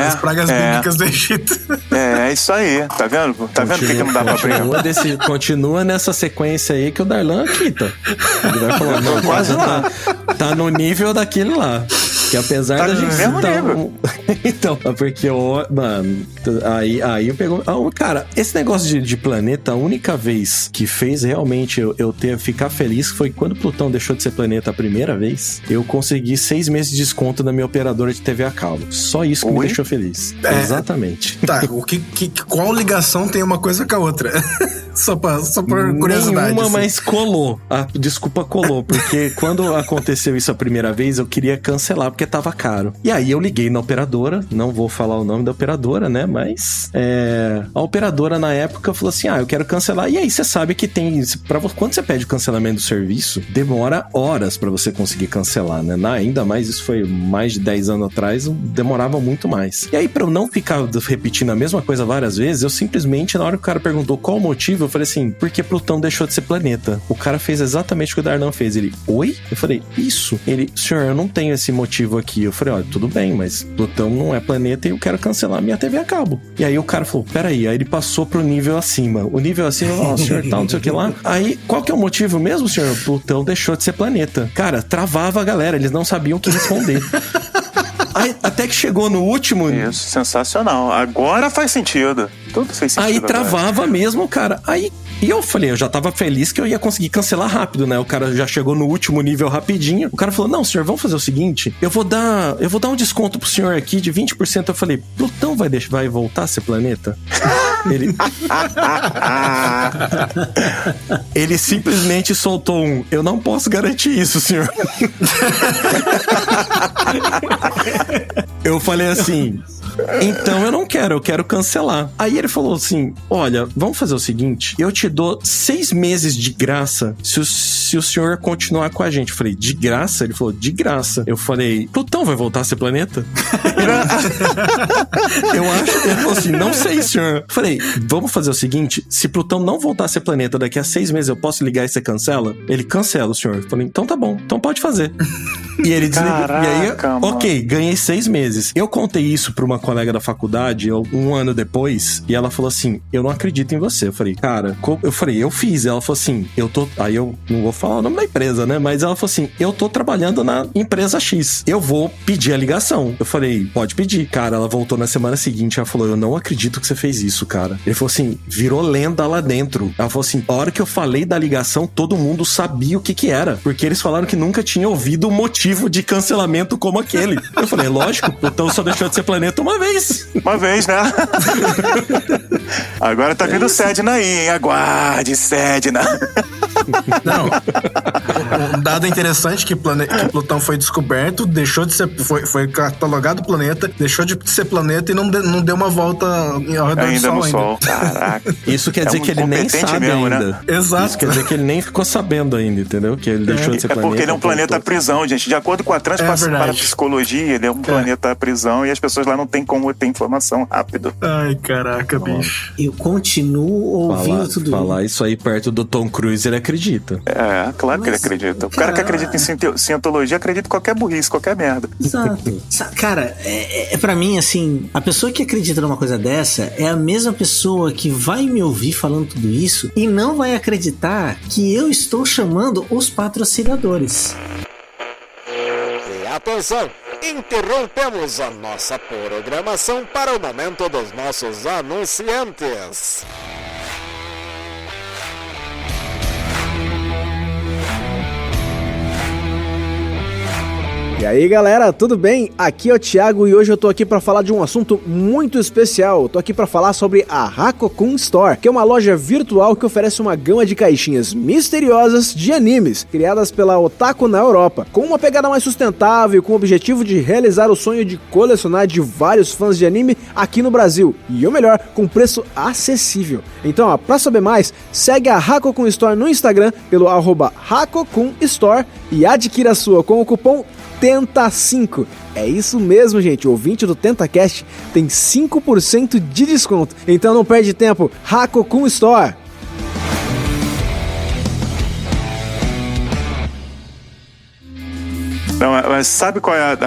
as pragas bíblicas do Egito. É isso aí, tá vendo? Tá vendo que não dá pra abrir? Continua nessa sequência aí que o Darlan quita. Ele vai falar, não, quase lá. Tá no nível daquele lá. Que apesar da gente então, porque mano, aí pegou. Cara, esse negócio de planeta, a única vez que fez realmente eu ficar feliz foi quando Plutão deixou de ser planeta a primeira vez. Eu consegui 6 meses de desconto na minha operadora de TV a cabo. Só isso que me deixou feliz. Exatamente. Tá, qual ligação tem uma coisa com a outra? Só por curiosidade. Nenhuma, assim. Mas colou. A desculpa colou, porque quando aconteceu isso a primeira vez, eu queria cancelar, porque tava caro. E aí eu liguei na operadora, não vou falar o nome da operadora, né, mas a operadora na época falou assim, eu quero cancelar. E aí você sabe que tem, quando você pede o cancelamento do serviço, demora horas pra você conseguir cancelar, né, ainda mais, isso foi mais de 10 anos atrás, demorava muito mais. E aí pra eu não ficar repetindo a mesma coisa várias vezes, eu simplesmente, na hora que o cara perguntou qual o motivo, eu falei assim, porque Plutão deixou de ser planeta. O cara fez exatamente o que o Darlan fez. Ele, oi? Eu falei, isso. Ele, senhor, eu não tenho esse motivo aqui. Eu falei, olha, tudo bem, mas Plutão não é planeta e eu quero cancelar minha TV a cabo. E aí o cara falou, peraí, aí ele passou pro nível acima. O nível acima, senhor, tal, não sei o que lá. Aí, qual que é o motivo mesmo, senhor? Plutão deixou de ser planeta. Cara, travava a galera, eles não sabiam o que responder. Aí, até que chegou no último... Isso, sensacional. Agora faz sentido. Tudo fez sentido. Aí travava mesmo, cara. Aí... E eu falei, eu já tava feliz que eu ia conseguir cancelar rápido, né? O cara já chegou no último nível rapidinho. O cara falou, não, senhor, vamos fazer o seguinte, eu vou dar um desconto pro senhor aqui de 20%. Eu falei, Plutão vai voltar a ser planeta? Ele simplesmente soltou eu não posso garantir isso, senhor. Eu falei assim, então eu quero cancelar. Aí ele falou assim, olha, vamos fazer o seguinte, eu te dou 6 meses de graça se o senhor continuar com a gente. Eu falei, de graça? Ele falou, de graça. Eu falei, Plutão vai voltar a ser planeta? Eu acho. Ele falou assim, não sei, senhor. Eu falei, vamos fazer o seguinte, se Plutão não voltar a ser planeta daqui a 6 meses, eu posso ligar e você cancela? Ele, cancela, senhor. Eu falei, então tá bom, então pode fazer. E ele desligou. Caraca, e aí, ok, ganhei 6 meses. Eu contei isso pra uma colega da faculdade 1 ano depois, e ela falou assim, eu não acredito em você. Eu falei, cara, eu fiz. Ela falou assim, aí eu não vou falar o nome da empresa, né? Mas ela falou assim, eu tô trabalhando na empresa X. Eu vou pedir a ligação. Eu falei, pode pedir. Cara, ela voltou na semana seguinte, ela falou, eu não acredito que você fez isso, cara. Ele falou assim, virou lenda lá dentro. Ela falou assim, a hora que eu falei da ligação, todo mundo sabia o que era. Porque eles falaram que nunca tinha ouvido o motivo de cancelamento como aquele. Eu falei, lógico, então só deixou de ser planeta uma vez. Uma vez, né? Agora tá vindo Sedna aí, hein? Aguarde, Sedna. Não. Um dado interessante que Plutão foi descoberto, deixou de ser... Foi catalogado o planeta, deixou de ser planeta e não deu uma volta ao redor do Sol no ainda. Sol. Caraca. Isso quer dizer que ele nem sabe mesmo, ainda. Né? Exato. Isso quer dizer que ele nem ficou sabendo ainda, entendeu? Que ele deixou de ser planeta. É porque ele é um planeta prisão, gente. De acordo com a parapsicologia, ele é um planeta prisão e as pessoas lá não tem como ter informação rápido. Ai, caraca, bicho. Eu continuo ouvindo tudo falar isso aí perto do Tom Cruise, ele acredita. É, claro que ele acredita. O cara que acredita em cientologia acredita em qualquer burrice, qualquer merda. Exato. Cara, pra mim, assim, a pessoa que acredita numa coisa dessa é a mesma pessoa que vai me ouvir falando tudo isso e não vai acreditar que eu estou chamando os patrocinadores. E atenção, interrompemos a nossa programação para o momento dos nossos anunciantes. E aí galera, tudo bem? Aqui é o Thiago e hoje eu tô aqui pra falar de um assunto muito especial. Eu tô aqui pra falar sobre a Hakokun Store, que é uma loja virtual que oferece uma gama de caixinhas misteriosas de animes, criadas pela Otaku na Europa, com uma pegada mais sustentável e com o objetivo de realizar o sonho de colecionar de vários fãs de anime aqui no Brasil. E o melhor, com preço acessível. Então, ó, pra saber mais, segue a Hakokun Store no Instagram pelo @Hakokun Store e adquira a sua com o cupom TENTA5. É isso mesmo, gente. O ouvinte do TentaCast tem 5% de desconto. Então não perde tempo. Hakokun Store. Não, mas sabe qual é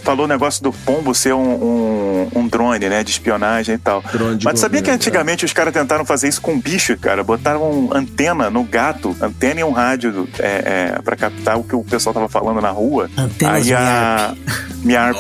falou o negócio do pombo ser um drone, né? De espionagem e tal. Mas sabia que antigamente os caras tentaram fazer isso com bicho, cara? Botaram antena no gato, antena e um rádio pra captar o que o pessoal tava falando na rua. Antenas Miarp.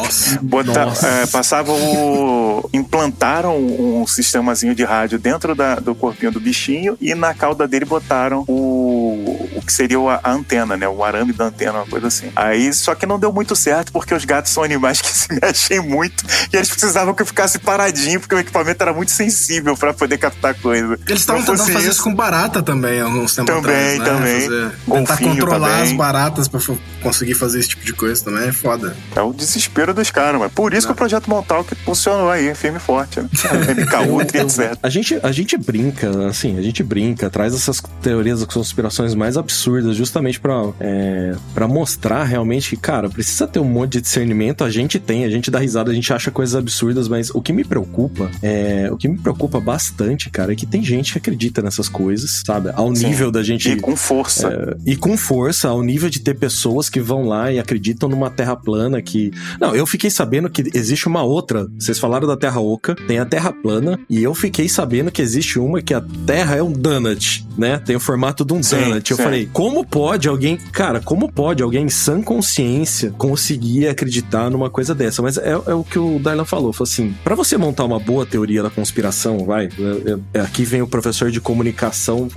Implantaram um sistemazinho de rádio dentro do corpinho do bichinho e na cauda dele botaram o que seria a antena, né? O arame da antena, uma coisa assim. Aí, só que não deu muito certo porque os gatos são animais que se mexem muito e eles precisavam que eu ficasse paradinho porque o equipamento era muito sensível pra poder captar coisa. Eles estavam tentando fazer isso com barata também, alguns tempos atrás, né? Também. Tentar controlar as baratas pra conseguir fazer esse tipo de coisa também é foda. É o desespero dos caras, mas por isso que o Projeto Montal que funcionou aí, firme e forte, né? MK Ultra, etc. A gente brinca, traz essas teorias das conspirações mais absurdas justamente pra mostrar realmente que, cara, precisa ter um monte de discernimento, a gente dá risada, a gente acha coisas absurdas, mas o que me preocupa bastante, cara, é que tem gente que acredita nessas coisas, sabe? Ao nível da gente... E com força. Ao nível de ter pessoas que vão lá e acreditam numa terra plana que... Não, eu fiquei sabendo que existe uma outra, vocês falaram da Terra Oca, tem a Terra plana, e eu fiquei sabendo que existe uma que a Terra é um donut, né? Tem o formato de um donut. Eu falei, como pode alguém em sã consciência conseguir acreditar numa coisa dessa? Mas é o que o Darlan falou assim, pra você montar uma boa teoria da conspiração, aqui vem o professor de comunicação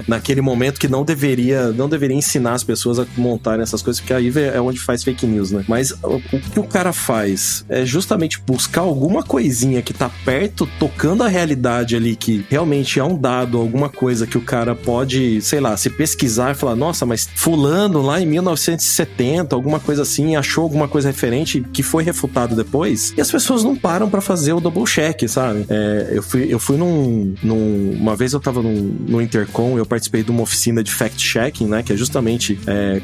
naquele momento que não deveria ensinar as pessoas a montarem essas coisas, porque aí é onde faz fake news, né? Mas o que o cara faz é justamente buscar alguma coisinha que tá perto, tocando a realidade ali, que realmente é um dado, alguma coisa que o cara pode, sei lá, se pesquisar e falar, nossa, mas fulano lá em 1970, alguma coisa assim, achou alguma coisa referente que foi refutado depois, e as pessoas não param pra fazer o double check, sabe? Eu fui uma vez eu tava no Intercom, eu participei de uma oficina de fact-checking, né, que é justamente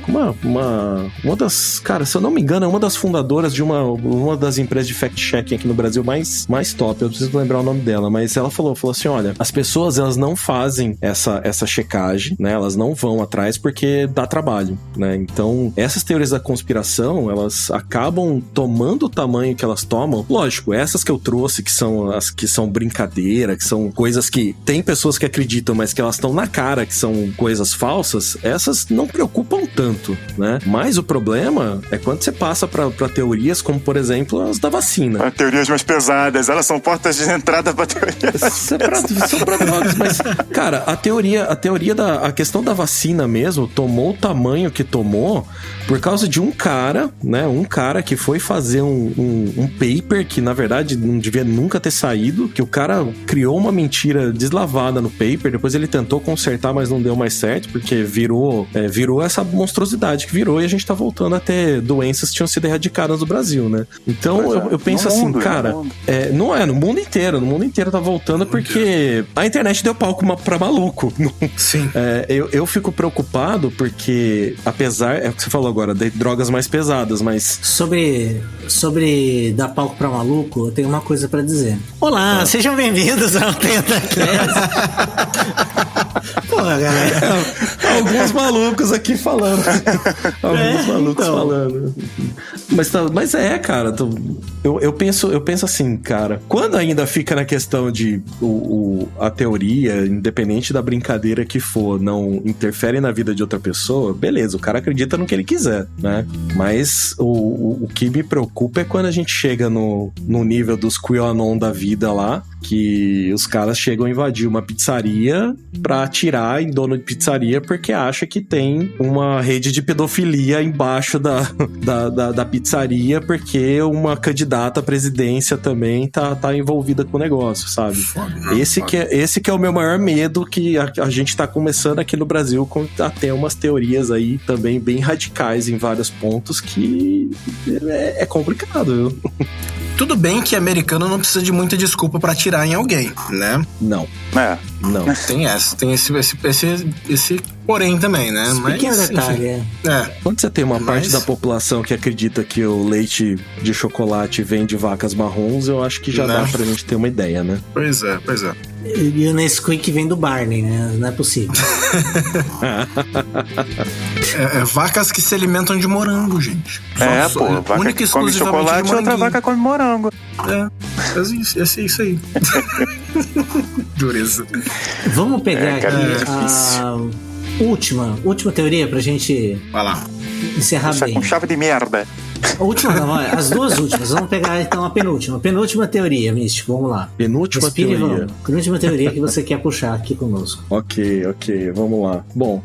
uma das, cara, se eu não me engano, é uma das fundadoras de uma das empresas de fact-checking aqui no Brasil mais top, eu preciso lembrar o nome dela, mas ela falou assim, olha, as pessoas, elas não fazem essa checagem, né, elas não vão atrás porque dá trabalho, né, então essas teorias da conspiração, elas acabam tomando o tamanho que elas tomam, lógico, essas que eu trouxe, que são as que são brincadeira, que são coisas que tem pessoas que acreditam, mas que elas estão na cara, que são coisas falsas, essas não preocupam tanto, né, mas o problema é quando você passa pra teorias como, por exemplo, as da vacina. Teorias mais pesadas, elas são portas de entrada pra teorias. São pra drogas, mas, cara, a questão da vacina mesmo tomou o tamanho que tomou por causa de um cara, né? Um cara que foi fazer um paper que, na verdade, não devia nunca ter saído, que o cara criou uma mentira deslavada no paper, depois ele tentou consertar, mas não deu mais certo, porque virou essa monstruosidade que virou, e a gente tá voltando a ter doenças que tinham sido erradicadas no Brasil, né? Então, eu penso assim, cara, no mundo inteiro tá voltando, porque a internet deu palco pra maluco. Sim. Eu fico preocupado porque, apesar, é o que você falou agora, de drogas mais pesadas, mas... Sobre dar palco pra maluco, eu tenho uma coisa pra dizer. Olá, sejam bem-vindos ao TentaCast. Porra, galera. Alguns malucos aqui falando. Falando. Mas cara, eu penso assim, cara, quando ainda fica na questão de a teoria, independente da brincadeira que for, não interfere na vida de outra pessoa, beleza, o cara acredita no que ele quiser, né? Mas o que me preocupa é quando a gente chega no nível dos QAnon da vida lá, que os caras chegam a invadir uma pizzaria pra atirar em dono de pizzaria porque acha que tem uma rede de pedofilia embaixo da pizzaria, porque uma candidata à presidência também tá envolvida com o negócio, sabe? Esse que é o meu maior medo, que a gente tá começando aqui no Brasil com até umas teorias aí também bem radicais em vários pontos, que é complicado, viu? Tudo bem que americano não precisa de muita desculpa pra atirar em alguém, né? Não. Não. Tem esse porém também, né? Mas, pequeno detalhe, Quando você tem uma parte da população que acredita que o leite de chocolate vem de vacas marrons, eu acho que já dá pra gente ter uma ideia, né? Pois é. E o Nesquik vem do Barney, né? Não é possível. Vacas que se alimentam de morango, gente. Vaca que come chocolate e outra vaca come morango. É isso aí. Dureza. Vamos pegar aqui a última teoria pra gente encerrar bem. Com chave de merda. A última não, as duas últimas. Vamos pegar então a penúltima. Penúltima teoria, Místico, vamos lá. Penúltima teoria. Penúltima teoria que você quer puxar aqui conosco. Ok, vamos lá. Bom,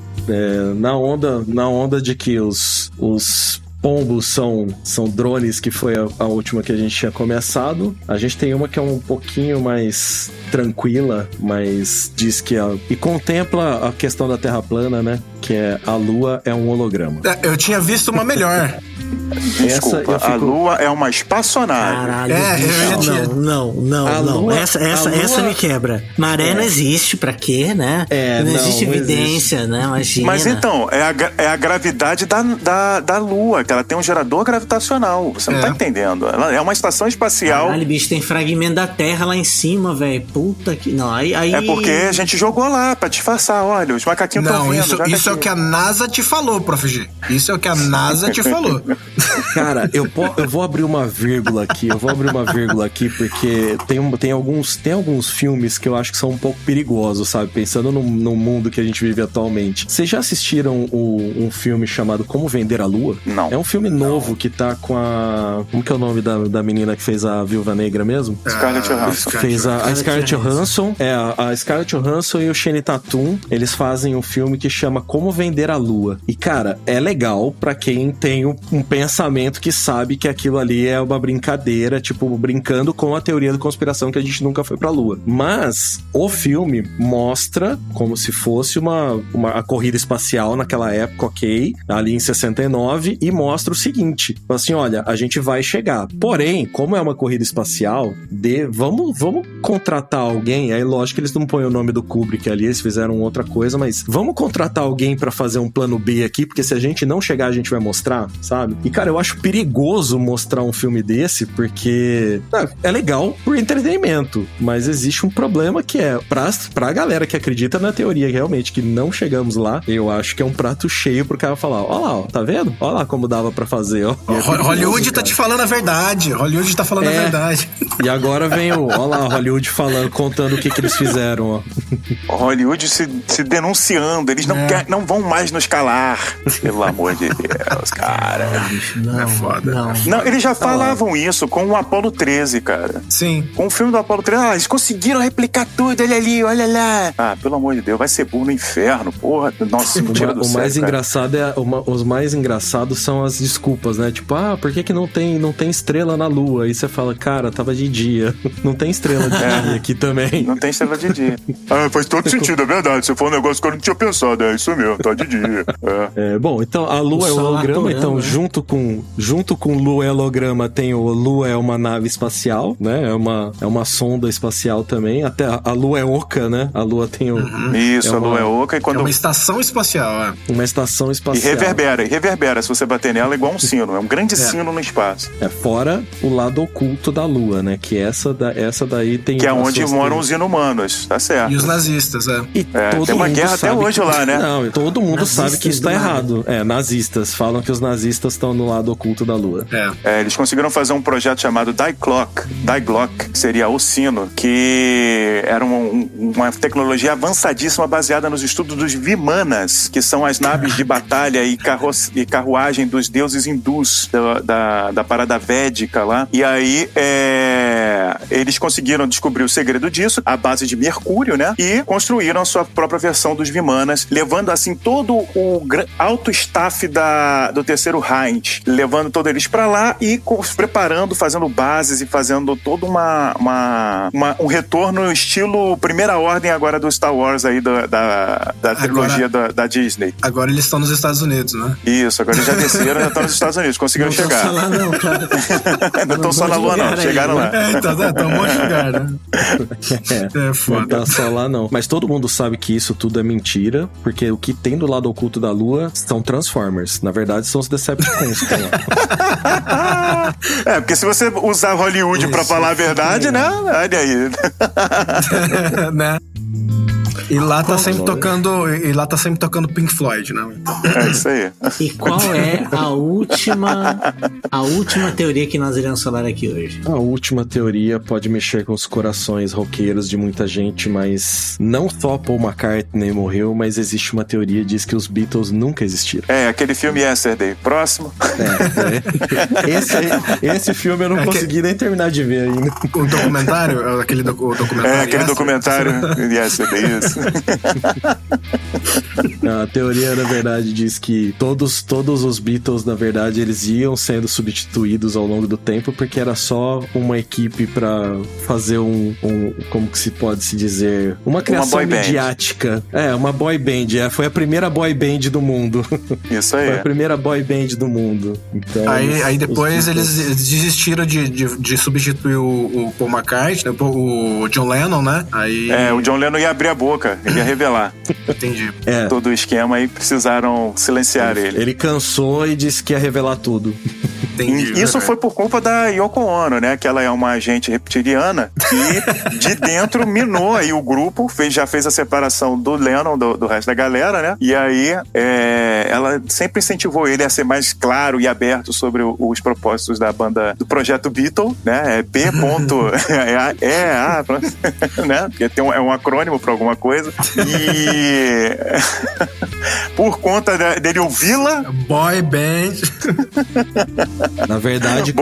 na onda de que os pombos são drones, que foi a última que a gente tinha começado, a gente tem uma que é um pouquinho mais tranquila, mas diz que e contempla a questão da Terra plana, né? Que é a Lua é um holograma. Eu tinha visto uma melhor. Desculpa, a Lua é uma espaçonave. Caralho, não. Essa me quebra. Maré não existe, pra quê, né? Não existe evidência, né? Imagina. Mas então, é a gravidade da Lua, que ela tem um gerador gravitacional. Você não tá entendendo. Ela é uma estação espacial. Caralho, bicho, tem fragmento da Terra lá em cima, velho. Puta que... Não, aí... É porque a gente jogou lá pra disfarçar. Olha, os macaquinhos estão vendo. Isso é o que a NASA te falou, Prof. G. Isso é o que a NASA te falou. Cara, eu vou abrir uma vírgula aqui. Porque tem alguns filmes que eu acho que são um pouco perigosos, sabe? Pensando no mundo que a gente vive atualmente. Vocês já assistiram um filme chamado Como Vender a Lua? Não. É um filme novo que tá com a... Como que é o nome da menina que fez a Viúva Negra mesmo? Scarlett Johansson. Fez a Scarlett Johansson. A Scarlett Johansson e o Channing Tatum, eles fazem um filme que chama Como Vender a Lua. E, cara, é legal pra quem tem um pensamento que sabe que aquilo ali é uma brincadeira, tipo, brincando com a teoria da conspiração que a gente nunca foi pra Lua. Mas o filme mostra como se fosse a corrida espacial naquela época, ok, ali em 69, e mostra o seguinte, assim, olha, a gente vai chegar. Porém, como é uma corrida espacial, vamos contratar alguém, aí lógico que eles não põem o nome do Kubrick ali, eles fizeram outra coisa, mas vamos contratar alguém pra fazer um plano B aqui, porque se a gente não chegar, a gente vai mostrar, sabe? E, cara, eu acho perigoso mostrar um filme desse, porque é legal por entretenimento, mas existe um problema que é, pra galera que acredita na teoria realmente que não chegamos lá, eu acho que é um prato cheio pro cara falar, ó lá, ó, tá vendo? Ó lá como dava pra fazer, ó. Hollywood tá te falando a verdade. Hollywood tá falando a verdade. E agora vem ó lá, Hollywood falando, contando o que eles fizeram, ó. Hollywood se denunciando, eles não vão mais nos calar. Pelo amor de Deus, cara. bicho, não. É foda. Não, eles já falavam isso com o Apollo 13, cara. Sim. Com o filme do Apollo 13, eles conseguiram replicar tudo, olha ali, olha lá. Ah, pelo amor de Deus, vai ser burro no inferno, porra. Nossa, mentira do O céu, mais cara. engraçado os mais engraçados são as desculpas, né? Tipo, por que não tem estrela na Lua? Aí você fala, cara, tava de dia. Não tem estrela de dia aqui também. Não tem estrela de dia. Faz todo sentido, é verdade. Você falou um negócio que eu não tinha pensado, é isso mesmo, tá de dia. Bom, então a Lua é o holograma, então junto com Lua é holograma tem o Lua é uma nave espacial, né? É uma sonda espacial também. Até a Lua é oca, né? A Lua tem o... Isso, a Lua é oca e quando... É uma estação espacial, Uma estação espacial. E reverbera. Se você bater nela é igual um sino. É um grande sino no espaço. Fora o lado oculto da Lua, né? Que essa daí tem... Que é onde moram os inumanos, tá certo. E os nazistas, E todo tem uma mundo guerra até hoje lá, né? Não, todo mundo sabe que isso tá errado. Nazistas. Falam que os nazistas estão no lado oculto da Lua. Eles conseguiram fazer um projeto chamado Die Glock, que seria o sino, que era uma tecnologia avançadíssima baseada nos estudos dos Vimanas, que são as naves de batalha e carruagem dos deuses hindus da parada védica lá. E aí eles conseguiram descobrir o segredo disso, à base de mercúrio, né? E construíram a sua própria versão dos Vimanas, levando assim todo o alto staff do Terceiro Reich, levando todos eles pra lá e preparando, fazendo bases e fazendo todo um retorno estilo Primeira Ordem agora do Star Wars aí da trilogia da Disney. Agora eles estão nos Estados Unidos, né? Isso, agora eles já desceram, já estão nos Estados Unidos, conseguiram chegar. Não estão só lá não, cara. Não estão só na Lua não, chegaram lá. Tá um monte de lugar, né? Foda. Não tá só lá não. Mas todo mundo sabe que isso tudo é mentira, porque o que tem do lado oculto da Lua são Transformers. Na verdade, são os Decepticons que estão lá. Porque se você usar Hollywood pra falar a verdade, né? Olha aí. Né? E lá tá sempre tocando Pink Floyd, né? É isso aí. E qual é a última teoria que nós iremos falar aqui hoje? A última teoria pode mexer com os corações roqueiros de muita gente, mas não só Paul McCartney morreu, mas existe uma teoria que diz que os Beatles nunca existiram. Aquele filme Yesterday. Próximo. Esse filme eu não consegui nem terminar de ver ainda. O documentário? Aquele documentário? Aquele documentário Yesterday, isso. A teoria, na verdade, diz que todos os Beatles, na verdade, eles iam sendo substituídos ao longo do tempo, porque era só uma equipe pra fazer como que se pode se dizer, uma criação midiática. Uma boy band. Foi a primeira boy band do mundo. Isso aí. Foi a primeira boy band do mundo. Então, aí depois eles desistiram de substituir o Paul McCartney, o John Lennon, né? O John Lennon ia abrir a boca, ele ia revelar. Entendi. Todo o esquema e precisaram silenciar ele. Ele cansou e disse que ia revelar tudo. Entendi. Isso foi por culpa da Yoko Ono, né? Que ela é uma agente reptiliana que de dentro minou aí o grupo, já fez a separação do Lennon do resto da galera, né? E aí ela sempre incentivou ele a ser mais claro e aberto sobre os propósitos da banda, do projeto Beatle, né? né? Porque é um acrônimo pra alguma coisa. E por conta dele ouvi-la, boy band. Na verdade,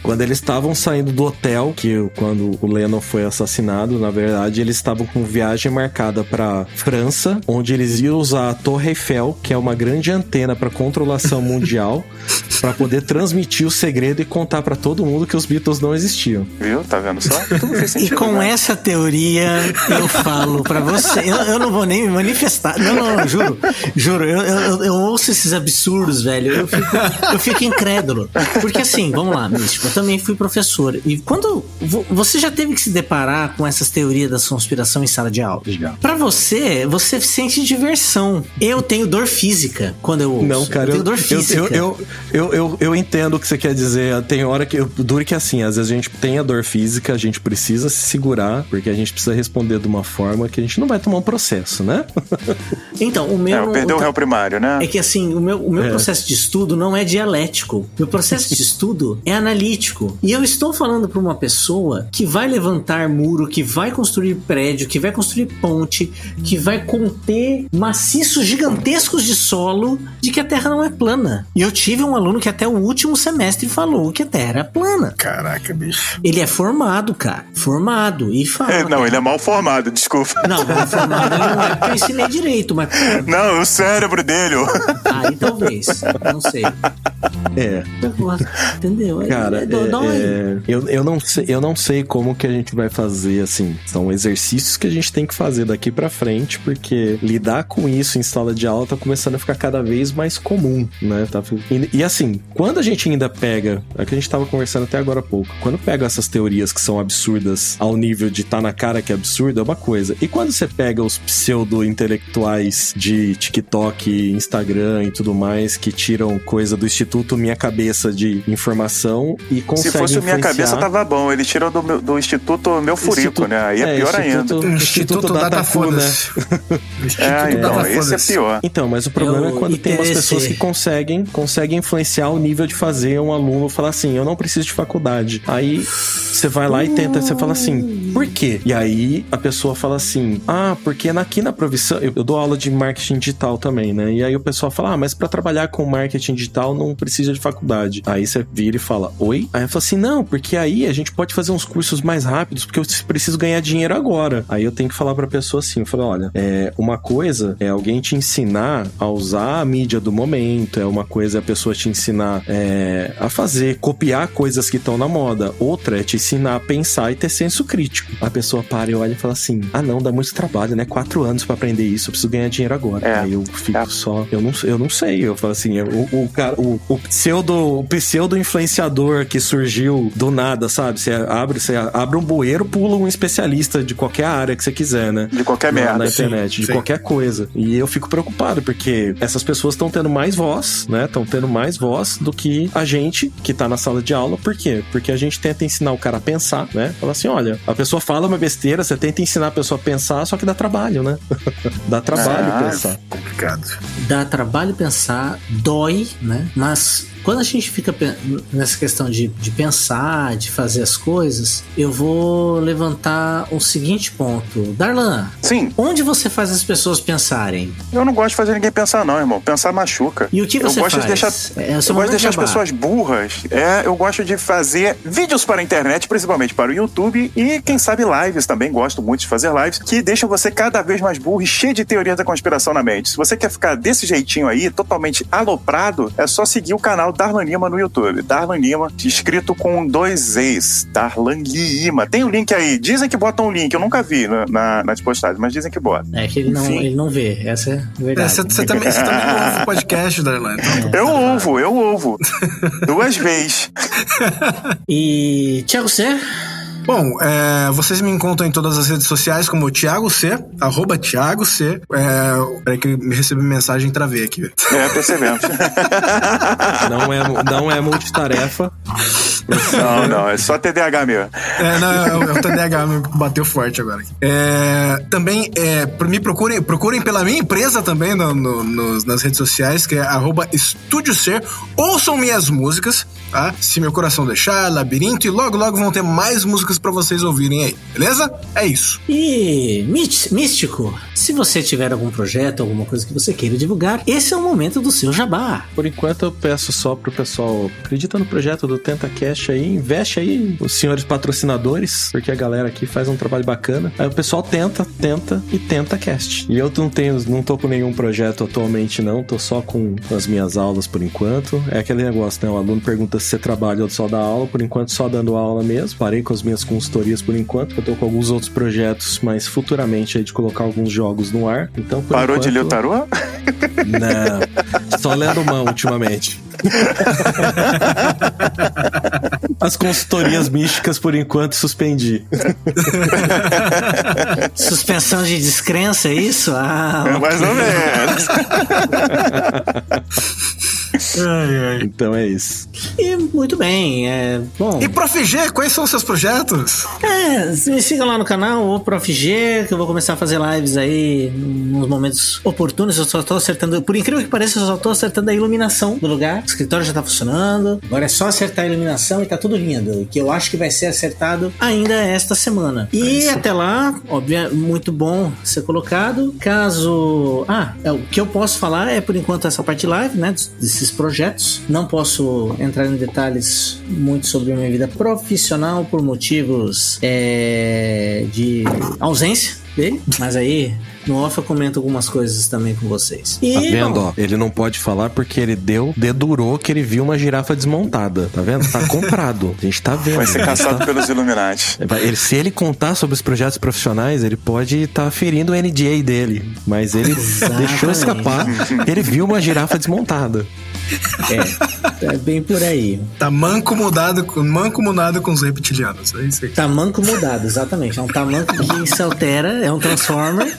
quando eles estavam saindo do hotel, quando o Lennon foi assassinado, na verdade, eles estavam com viagem marcada pra França, onde eles iam usar a Torre Eiffel, que é uma grande antena pra controlação mundial, pra poder transmitir o segredo e contar pra todo mundo que os Beatles não existiam. Viu? Tá vendo só? Tudo fez sentido, e com essa teoria, eu falo pra você, eu não vou nem me manifestar. Não, juro. Eu ouço esses absurdos, velho. Eu fico incrédulo. Porque assim, vamos lá, Místico, eu também fui professor. E quando você já teve que se deparar com essas teorias da conspiração em sala de aula? Já. Pra você sente diversão. Eu tenho dor física quando eu ouço. Não, cara, eu tenho dor física. Eu entendo o que você quer dizer. Tem hora que duro que assim, às vezes a gente tem a dor física, a gente precisa se segurar, porque a gente precisa responder de uma forma que a gente não vai tomar um processo, né? Então, o meu... perdeu o réu primário, né? É que assim, o meu processo de estudo não é dialético. Meu processo de estudo é analítico. E eu estou falando para uma pessoa que vai levantar muro, que vai construir prédio, que vai construir ponte, que vai conter maciços gigantescos de solo, de que a Terra não é plana. E eu tive um aluno que até o último semestre falou que a Terra era plana. Caraca, bicho. Ele é formado, cara. Formado. E fala. Não, ele é mal formado, desculpa. Não, mal formado ele não é, porque eu ensinei direito, mas... Não, o cérebro dele. Aí talvez. Não sei. Entendeu? Cara, eu não sei como que a gente vai fazer, assim. São exercícios que a gente tem que fazer daqui pra frente, porque lidar com isso em sala de aula tá começando a ficar cada vez mais comum, né? E assim, quando a gente ainda pega, é que a gente tava conversando até agora há pouco, quando pega essas teorias que são absurdas ao nível de tá na cara que é absurdo, é uma coisa. E quando você pega os pseudo-intelectuais de TikTok, Instagram e tudo mais, que tiram coisa do Instituto Minha Cabeça de informação e conseguem Se fosse Minha Cabeça, tava bom. Ele tirou do Instituto Meu Furico, né? Aí é pior ainda. Instituto Datafu, né? Esse é pior. Então, mas o problema é quando tem umas pessoas que conseguem influenciar o nível de fazer um aluno falar assim, eu não preciso de faculdade. Aí você vai lá e tenta, você fala assim, por quê? E aí a pessoa fala assim, porque aqui na profissão, eu dou aula de marketing digital também, né? E aí o pessoal fala, mas pra trabalhar com marketing digital não precisa de faculdade. Aí você vira e fala, oi? Aí eu falo assim, não, porque aí a gente pode fazer uns cursos mais rápidos, porque eu preciso ganhar dinheiro agora. Aí eu tenho que falar pra pessoa assim, eu falo, olha, uma coisa é alguém te ensinar a usar a mídia do momento, uma coisa é a pessoa te ensinar a copiar coisas que estão na moda. Outra é te ensinar a pensar e ter senso crítico. A pessoa para e olha e fala assim, não, dá muito trabalho, né? 4 anos pra aprender isso, eu preciso ganhar dinheiro agora. Aí eu fico só, eu não sei, eu falo assim, o pseudo influenciador que surgiu do nada, sabe? Você abre um bueiro, pula um especialista de qualquer área que você quiser, né? De qualquer merda. Na internet, de qualquer coisa. E eu fico preocupado, porque essas pessoas estão tendo mais voz, né? Estão tendo mais voz do que a gente que tá na sala de aula. Por quê? Porque a gente tenta ensinar o cara a pensar, né? Fala assim, olha, a pessoa fala uma besteira, você tenta ensinar a pessoa a pensar, só que dá trabalho, né? Dá trabalho pensar. Complicado. Dá trabalho pensar, dói, né? Mas quando a gente fica nessa questão de pensar, de fazer as coisas, eu vou levantar o seguinte ponto. Darlan, sim, onde você faz as pessoas pensarem? Eu não gosto de fazer ninguém pensar não, irmão. Pensar machuca. E o que você faz? Eu gosto de deixar as pessoas burras. Eu gosto de fazer vídeos para a internet, principalmente para o YouTube, e quem sabe lives também. Gosto muito de fazer lives, que deixam você cada vez mais burro e cheio de teorias da conspiração na mente. Se você quer ficar desse jeitinho aí, totalmente aloprado, é só seguir o canal Darlan Lima no YouTube. Darlan Lima, escrito com 2 E's. Darlan Lima. Tem um link aí. Dizem que botam um link. Eu nunca vi nas postagens, mas dizem que botam. É que ele não vê. Essa é a verdade. Você também ouve o podcast, Darlan. Então, eu ouvo. 2 vezes. E Thiago C? Bom, vocês me encontram em todas as redes sociais como Thiago C, @ThiagoC. Peraí que eu recebi mensagem e travei aqui. Percebemos. Não é multitarefa. Não, é só TDAH mesmo. É o TDAH me bateu forte agora. Também, me procurem pela minha empresa também nas redes sociais, que é @EstúdioC. Ouçam minhas músicas, tá? Se Meu Coração Deixar, Labirinto, e logo vão ter mais músicas pra vocês ouvirem aí, beleza? É isso. E Místico, se você tiver algum projeto, alguma coisa que você queira divulgar, esse é o momento do seu jabá. Por enquanto eu peço só pro pessoal, acredita no projeto do TentaCast aí, investe aí os senhores patrocinadores, porque a galera aqui faz um trabalho bacana. Aí o pessoal tenta e TentaCast. E eu não tô com nenhum projeto atualmente não, tô só com as minhas aulas por enquanto. É aquele negócio, né? O aluno pergunta se você trabalha ou só dá aula, por enquanto só dando aula mesmo. Parei com as minhas consultorias por enquanto, eu tô com alguns outros projetos, mas futuramente aí de colocar alguns jogos no ar. Então, Parou de ler o tarô? Não, só lendo mão ultimamente. As consultorias místicas, por enquanto, suspendi. Suspensão de descrença, é isso? Mais ou menos. Então é isso. E muito bem, bom. E Prof. G, quais são os seus projetos? Me siga lá no canal, o Prof. G, que eu vou começar a fazer lives aí nos momentos oportunos. Eu só tô acertando, por incrível que pareça, eu só tô acertando a iluminação do lugar. O escritório já tá funcionando. Agora é só acertar a iluminação e tá tudo lindo. Que eu acho que vai ser acertado ainda esta semana. E até lá, obviamente, muito bom ser colocado. Caso... o que eu posso falar é, por enquanto, essa parte live, né? Desses projetos. Não posso entrar em detalhes muito sobre a minha vida profissional por motivos de ausência dele, mas aí no off eu comento algumas coisas também com vocês. Tá vendo, ó? Ele não pode falar porque ele dedurou que ele viu uma girafa desmontada, tá vendo? Tá comprado. A gente tá vendo. Vai ser caçado pelos Illuminati. Se ele contar sobre os projetos profissionais, ele pode estar ferindo o NDA dele, mas ele deixou escapar que ele viu uma girafa desmontada. É bem por aí. Tá mancomunado com os reptilianos. É isso aí. Tá mancomunado, exatamente. É um tamanco que se altera, é um Transformer.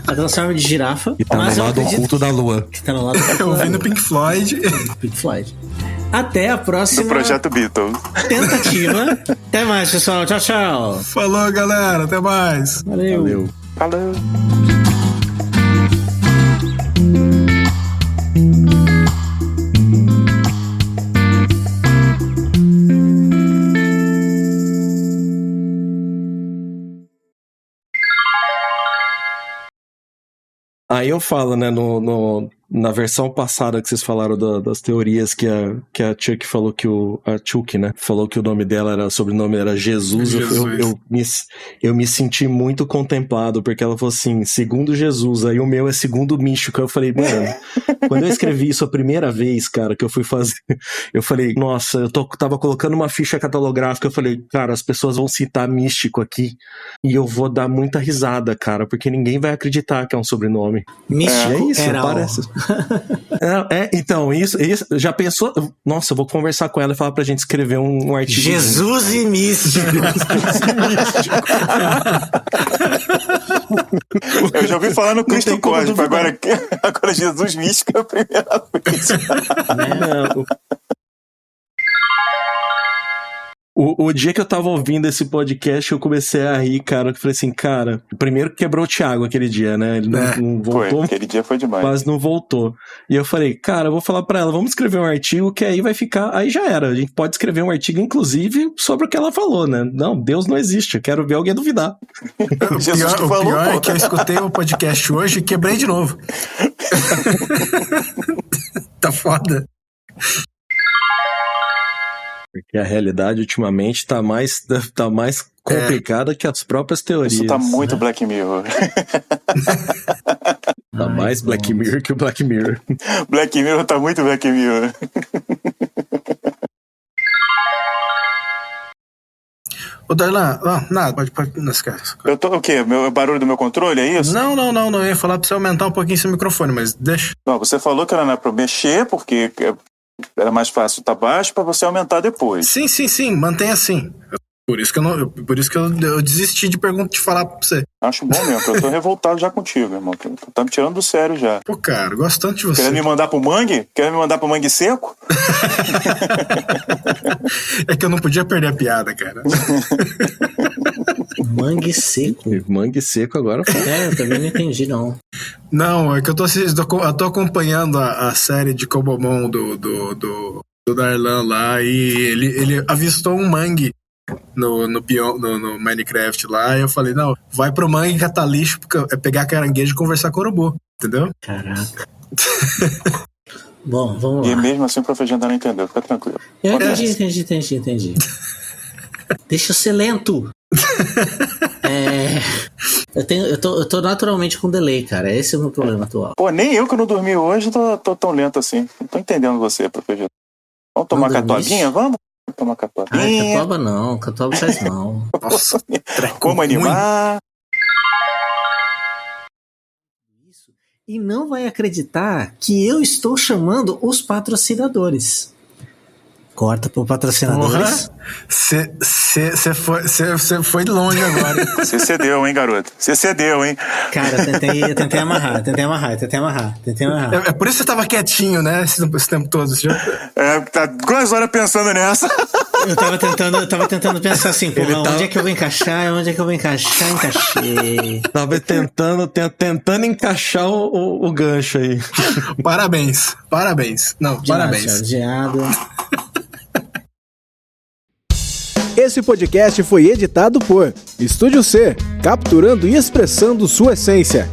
É um Transformer de girafa. E tá no lado oculto da lua. Que tá no lado oculto ouvindo Pink Floyd. Pink Floyd. Até a próxima. Do Projeto Beatles. Tentativa. Até mais, pessoal. Tchau, tchau. Falou, galera. Até mais. Valeu. Falou. Aí eu falo, né, na versão passada que vocês falaram das teorias que a Chuck falou que a Chuck, né, falou que o nome dela sobrenome era Jesus. Eu me senti muito contemplado, porque ela falou assim, segundo Jesus, aí o meu é segundo místico. Eu falei, mano, quando eu escrevi isso a primeira vez, cara, que eu fui fazer, eu falei, nossa, tava colocando uma ficha catalográfica, eu falei, cara, as pessoas vão citar místico aqui, e eu vou dar muita risada, cara, porque ninguém vai acreditar que é um sobrenome. Místico é isso, era parece. Então, isso, já pensou? Nossa, eu vou conversar com ela e falar pra gente escrever um artigo. Jesus e místico. Eu já ouvi falar no Cristo Cósmico, agora Jesus místico é a primeira vez. O dia que eu tava ouvindo esse podcast, eu comecei a rir, cara. Eu falei assim, cara, primeiro quebrou o Thiago aquele dia, né? Ele não voltou. Aquele dia foi demais. Mas não voltou. E eu falei, cara, eu vou falar pra ela, vamos escrever um artigo que aí vai ficar... Aí já era. A gente pode escrever um artigo, inclusive, sobre o que ela falou, né? Não, Deus não existe. Eu quero ver alguém duvidar. O pior é que eu escutei o podcast hoje e quebrei de novo. Tá foda. Porque a realidade, ultimamente, tá mais complicada que as próprias teorias. Isso tá muito Black Mirror. Tá mais Black Mirror que o Black Mirror. Black Mirror tá muito Black Mirror. Ô, Darlan, nada, pode, não esquece. Eu tô, o quê? O barulho do meu controle, é isso? Não, eu ia falar pra você aumentar um pouquinho seu microfone, mas deixa. Não, você falou que era não é pra mexer, porque era mais fácil estar baixo pra você aumentar depois. Sim, mantém assim. Por isso que eu desisti de falar pra você. Acho bom mesmo, porque eu tô revoltado já contigo, irmão. Tu tá me tirando do sério já. Pô, cara, gosto tanto de você. Querendo me mandar pro mangue? Querendo me mandar pro mangue seco? É que eu não podia perder a piada, cara. Mangue seco? Mangue seco agora foi. Eu também não entendi, não. Não, é que eu tô acompanhando a série de Cobomon do Darlan lá, e ele avistou um mangue no Minecraft lá, e eu falei, não, vai pro mangue catar lixo, é pegar caranguejo e conversar com o robô, entendeu? Caraca. Bom, vamos lá. E mesmo assim o professor não entendeu, fica tranquilo. Eu entendi. Deixa eu ser lento. Eu tô naturalmente com delay, cara. Esse é o meu problema atual. Pô, nem eu que não dormi hoje tô tão lento assim. Não tô entendendo você, professor. Vamos tomar catuabinha? Vamos tomar catuabinha. Catuaba não, catuaba faz mal. Nossa, como animar? E não vai acreditar que eu estou chamando os patrocinadores. Corta pro patrocinadores. Você foi longe agora. Você cedeu, hein, garoto? Você cedeu, hein? Cara, eu tentei amarrar. É por isso que você tava quietinho, né? Esse tempo todo. Tá 2 horas pensando nessa. Eu tava tentando pensar assim, pô, onde é que eu vou encaixar? Encaixei. Tava tentando encaixar o gancho aí. Parabéns. Não, parabéns. Esse podcast foi editado por Estúdio C, capturando e expressando sua essência.